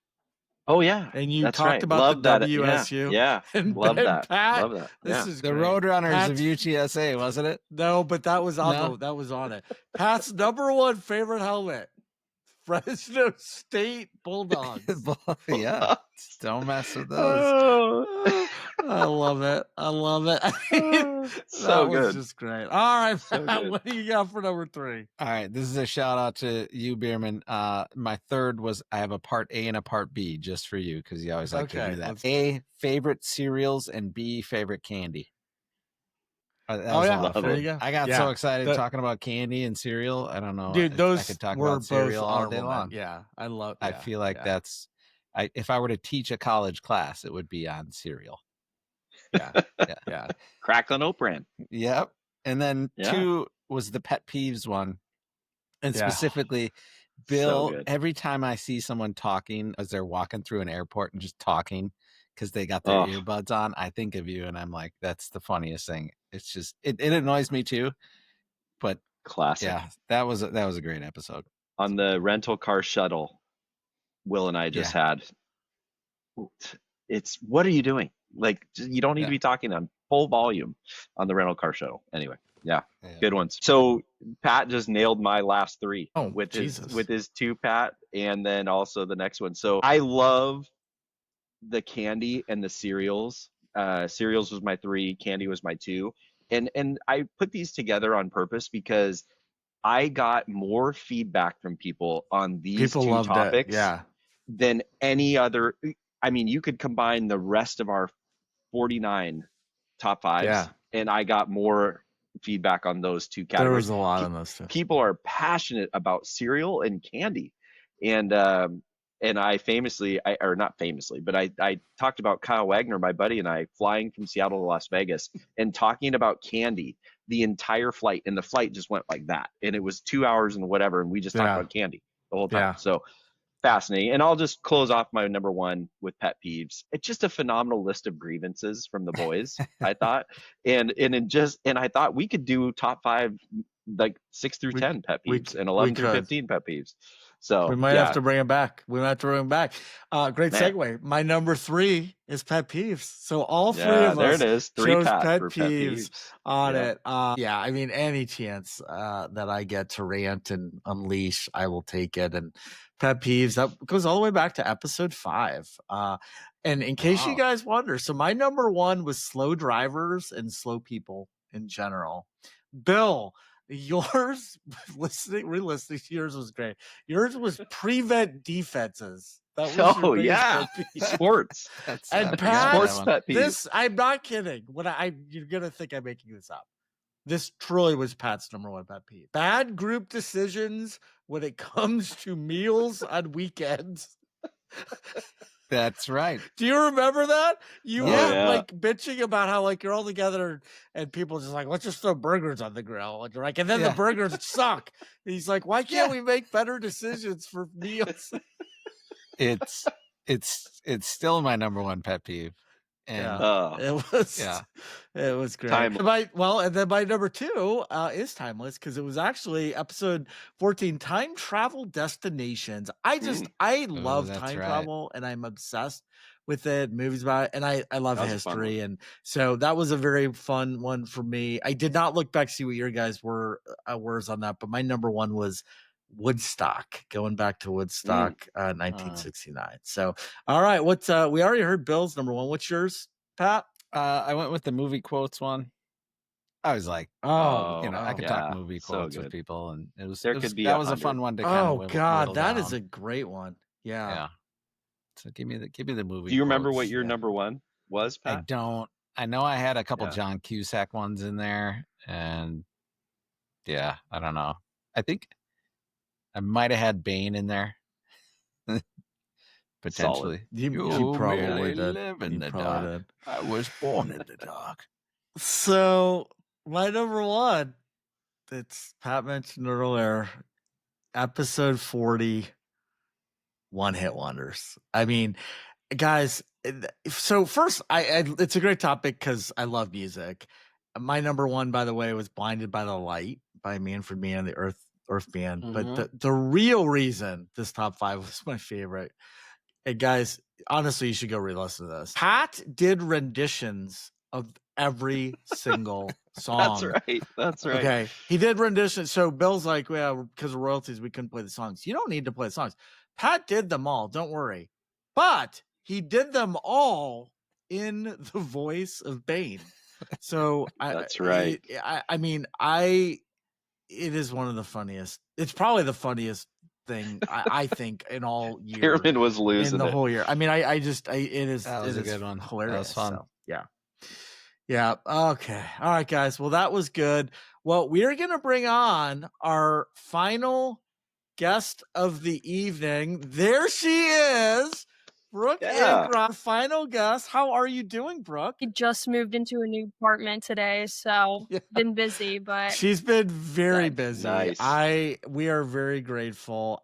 Oh yeah, And you that's talked right. about Love the that. WSU. Yeah. And Love that. Pat, Love that. this Yeah. is The great. Roadrunners Pat's, of UTSA, wasn't it? No, but that was on No? that was on it. Pat's number one favorite helmet. Fresno State Bulldogs. Yeah. Don't mess with those. Oh, I love it. I love it. so that was good. just great. All right, So Pat, good. what do you got for number 3? All right, this is a shout out to you, Bierman. My third was I have a part A and a part B just for you because you always like to do that. A, favorite cereals, and B, favorite candy. That was a lot of there fun. you go. I got Yeah. so excited talking about candy and cereal. I don't know, Dude, I those could talk were about both cereal all day honorable long. men. Yeah, I love. I feel like that's. If I were to teach a college class, it would be on cereal. Yeah. Cracklin' Oat Bran. Yep. And then Yeah. 2 was the pet peeves one. And Yeah. specifically, Bill, good. every time I see someone talking as they're walking through an airport and just talking because they got their earbuds on, I think of you and I'm like, that's the funniest thing. It's just, it annoys me too. But Classic. yeah, that was a great episode. On the rental car shuttle, Will and I just had. It's what are you doing? Like, you don't need to be talking on full volume on the rental car shuttle. Anyway, good ones. So Pat just nailed my last 3 with his 2, Pat, and then also the next one. So I love the candy and the cereals. Cereals was my 3, candy was my 2, and I put these together on purpose because I got more feedback from people on these 2 topics than any other. I mean, you could combine the rest of our 49 top 5s, and I got more feedback on those 2 categories. There was a lot on those 2. People are passionate about cereal and candy, and I famously, or not famously, but I talked about Kyle Wagner, my buddy, and I flying from Seattle to Las Vegas and talking about candy the entire flight, and the flight just went like that, and it was 2 hours and whatever, and we just talked about candy the whole time. So fascinating. And I'll just close off my number 1 with pet peeves. It's just a phenomenal list of grievances from the boys, I thought. And I thought we could do top 5, like 6 through 10 pet peeves and 11 through 15 pet peeves. So we might have to bring him back. Great Man. segue. My number 3 is pet peeves. So all 3 of there us it is. 3 chose Pat pet for peeves on Yeah. it. I mean, any chance that I get to rant and unleash, I will take it. And pet peeves, that goes all the way back to episode 5. And in case you guys wonder, so my number 1 was slow drivers and slow people in general. Bill, yours, re-listening to yours was great. Yours was prevent defenses. That was your biggest pet peeve. Sports. And Pat, sports pet peeve. this, I'm not kidding. You're gonna think I'm making this up. This truly was Pat's number 1 pet peeve. Bad group decisions when it comes to meals on weekends. That's right. Do you remember that? You were Yeah. like bitching about how like you're all together and people just like, let's just throw burgers on the grill. And you're like, and then the burgers suck. And he's like, why can't we make better decisions for meals? It's still my number 1 pet peeve. And it was great. Timeless. And then my number 2 is timeless because it was actually episode 14, time travel destinations. I love time travel and I'm obsessed with it, movies about it, and I love history. And so that was a very fun one for me. I did not look back to see what your guys were on that, but my number 1 was Woodstock, going back to Woodstock, 1969. So, all right, what's we already heard Bill's number 1. What's yours, Pat? I went with the movie quotes one. I was like, I could talk movie quotes with people, and that was a fun one to kind of. Oh God, that is a great one. Yeah. So give me the movie. Do you remember what your number 1 was, Pat? I don't. I know I had a couple John Cusack ones in there, and I don't know. I think I might have had Bane in there. Potentially. You probably did. Live in the dark. I was born in the dark. So my number 1, it's Pat mentioned earlier, episode 40, One Hit Wonders. I mean, guys, so first, it's a great topic because I love music. My number 1, by the way, was Blinded by the Light by Manfred Mann and the Earth Band. But the real reason this top 5 was my favorite. Hey guys, honestly, you should go re-listen to this. Pat did renditions of every single song. That's right. Okay, he did renditions. So Bill's like, well, because of royalties, we couldn't play the songs. You don't need to play the songs. Pat did them all. Don't worry. But he did them all in the voice of Bane. So that's right. It is one of the funniest. It's probably the funniest thing I think in all year. Pearman was losing in the it. whole year. I mean, it is. That was a good one. Hilarious. That was fun. So, yeah. Okay. All right, guys. Well, that was good. Well, we are gonna bring on our final guest of the evening. There she is. Brooke Ingram, final guest. How are you doing, Brooke? He just moved into a new apartment today, so been busy, but she's been very busy. Nice. We are very grateful.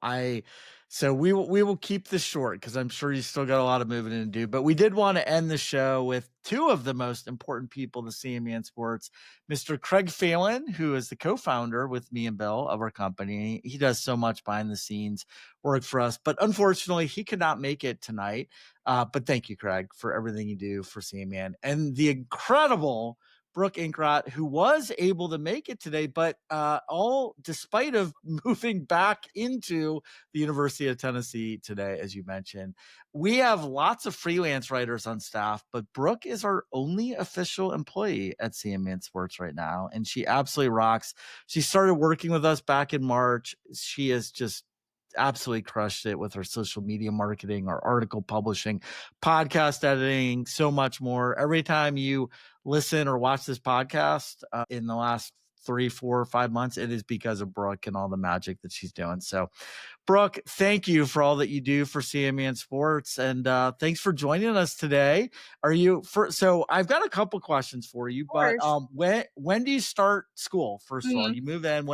So we will keep this short because I'm sure you still got a lot of moving to do. But we did want to end the show with two of the most important people to Sandman Sports, Mr. Craig Phelan, who is the co-founder with me and Bill of our company. He does so much behind the scenes work for us, but unfortunately he could not make it tonight. But thank you, Craig, for everything you do for Sandman and the incredible Brooke Inkrot, who was able to make it today, but all despite of moving back into the University of Tennessee today, as you mentioned. We have lots of freelance writers on staff, but Brooke is our only official employee at Sandman Sports right now, and she absolutely rocks. She started working with us back in March. She has just absolutely crushed it with her social media marketing, our article publishing, podcast editing, so much more. Every time you listen or watch this podcast in the last 3, 4, or 5 months, it is because of Brooke and all the magic that she's doing. So Brooke, thank you for all that you do for Sandman Sports, and thanks for joining us today. So I've got a couple questions for you, but when do you start school? First of all, you move in.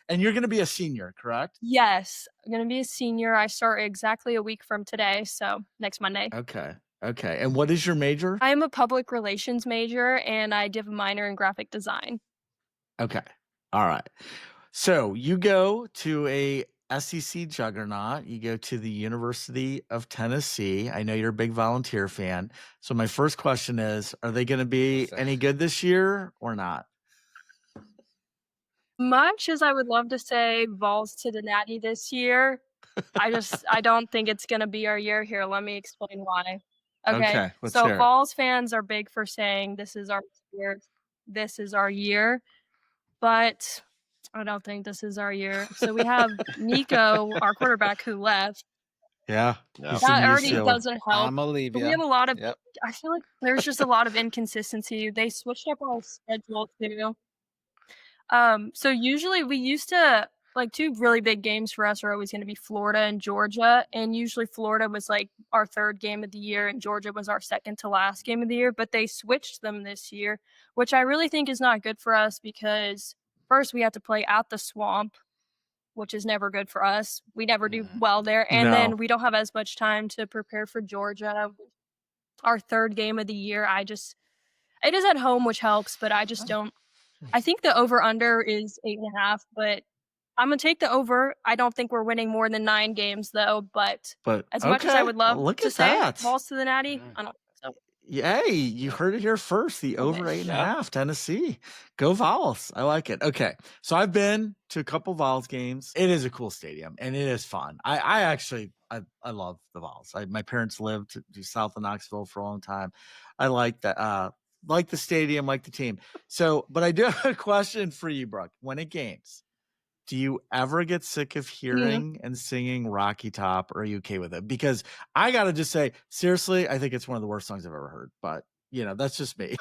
And you're going to be a senior, correct? Yes, I'm going to be a senior. I start exactly a week from today, so next Monday. Okay. And what is your major? I am a public relations major, and I did a minor in graphic design. Okay. All right. So you go to a SEC juggernaut. You go to the University of Tennessee. I know you're a big Volunteer fan. So my first question is, are they going to be any good this year or not? Much as I would love to say Vols to the Natty this year, I don't think it's going to be our year here. Let me explain why. Okay. So Vols fans are big for saying this is our year. This is our year. But I don't think this is our year. So we have Nico, our quarterback, who left. Yeah. That already doesn't help. I'm gonna leave you. We have a lot of I feel like there's just a lot of inconsistency. They switched up our schedule too. So usually we used to, like, two really big games for us are always going to be Florida and Georgia. And usually Florida was like our third game of the year and Georgia was our second to last game of the year. But they switched them this year, which I really think is not good for us because first we have to play at the Swamp, which is never good for us. We never do well there. And then we don't have as much time to prepare for Georgia. Our third game of the year, it is at home, which helps, but I just don't. I think the over-under is 8.5, but I'm going to take the over. I don't think we're winning more than 9 games, though, but as much as I would love to say Vols to the Natty, I don't think so. Yay, you heard it here first. The over 8.5, Tennessee. Go Vols. I like it. Okay, so I've been to a couple Vols games. It is a cool stadium, and it is fun. I love the Vols. My parents lived south of Knoxville for a long time. I like that. Like the stadium, like the team. So, but I do have a question for you, Brooke. When at games, do you ever get sick of hearing and singing Rocky Top, or are you okay with it? Because I got to just say, seriously, I think it's one of the worst songs I've ever heard. But, that's just me.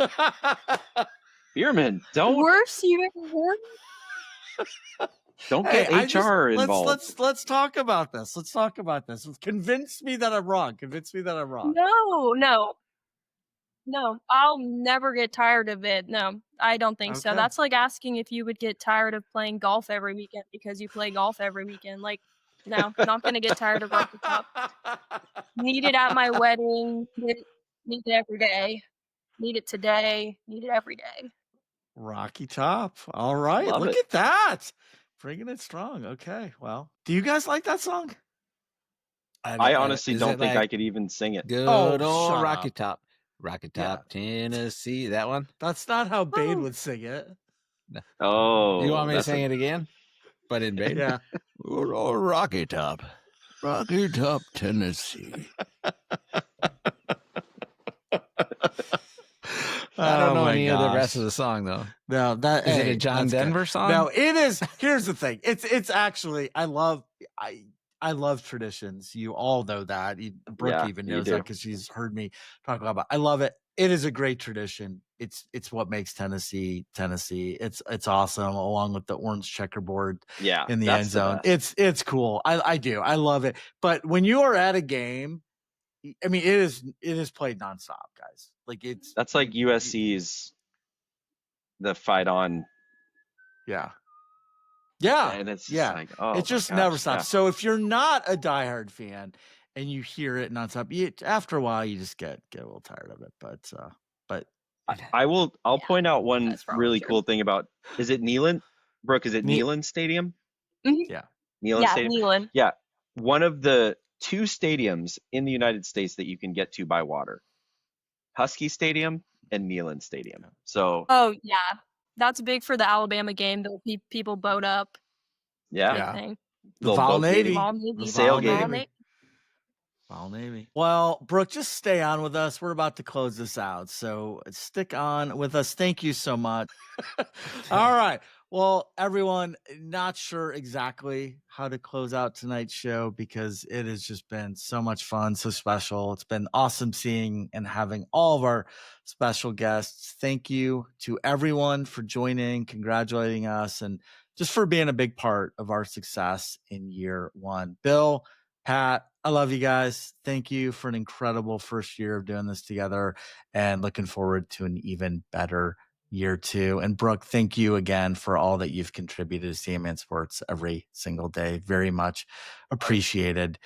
Bierman, don't. Worst you ever heard? Don't get HR involved. Let's talk about this. Convince me that I'm wrong. No, I'll never get tired of it. No, I don't think so. That's like asking if you would get tired of playing golf every weekend because you play golf every weekend. Like, no, not going to get tired of Rocky Top. Need it at my wedding. Need it every day. Need it today. Need it every day. Rocky Top. All right. Love Look it. at that. Bringing it strong. Okay. Well, do you guys like that song? I honestly is don't it think like I could even sing it. Good Oh, old shut Rocky up. Top. Rocky Yeah. Top, Tennessee. That one? That's not how Bane would sing it. Oh, You want me to that's sing it again? But in Bane? Yeah. Good old Rocky Top. Rocky Top, Tennessee. I don't know any of the rest of the song though. No, that Is it a John that's good. Denver song? No, it is. Here's the thing. It's actually I love traditions. You all know that. Brooke Yeah, even you knows do. that because she's heard me talk about it. I love it. It is a great tradition. It's what makes Tennessee. It's awesome, along with the orange checkerboard Yeah, in the that's end zone. the best. It's cool. I do. I love it. But when you are at a game, I mean, it is played nonstop, guys. Like That's like USC's the fight on. Yeah. And it's just Yeah. like, oh, It just my never gosh, stops. yeah. So if you're not a diehard fan and you hear it nonstop, after a while you just get a little tired of it. But I'll point out one That's probably really true. cool thing about, is it Neyland? Brooke, is it Neyland Stadium? Yeah. Neyland Yeah, Stadium? Neyland. Yeah. One of the 2 stadiums in the United States that you can get to by water. Husky Stadium and Neyland Stadium. So Oh yeah, that's big for the Alabama game. The people boat up. yeah. Big thing. The Little Vol boat Navy. gating. The Sail Vol gating. Navy. Vol Navy. Well, Brooke, just stay on with us. We're about to close this out. So stick on with us. Thank you so much. All right. Well, everyone, not sure exactly how to close out tonight's show because it has just been so much fun, so special. It's been awesome seeing and having all of our special guests. Thank you to everyone for joining, congratulating us, and just for being a big part of our success in year 1. Bill, Pat, I love you guys. Thank you for an incredible first year of doing this together and looking forward to an even better year 2. And Brooke, thank you again for all that you've contributed to Sandman Sports every single day. Very much appreciated.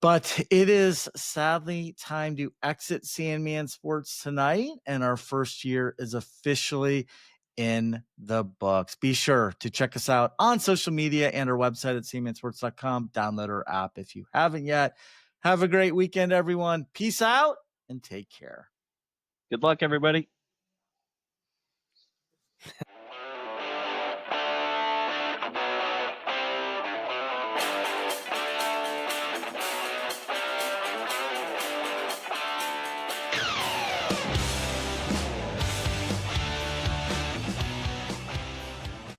But it is sadly time to exit Sandman Sports tonight, and our first year is officially in the books. Be sure to check us out on social media and our website at sandmansports.com. Download our app if you haven't yet. Have a great weekend, everyone. Peace out and take care. Good luck, everybody.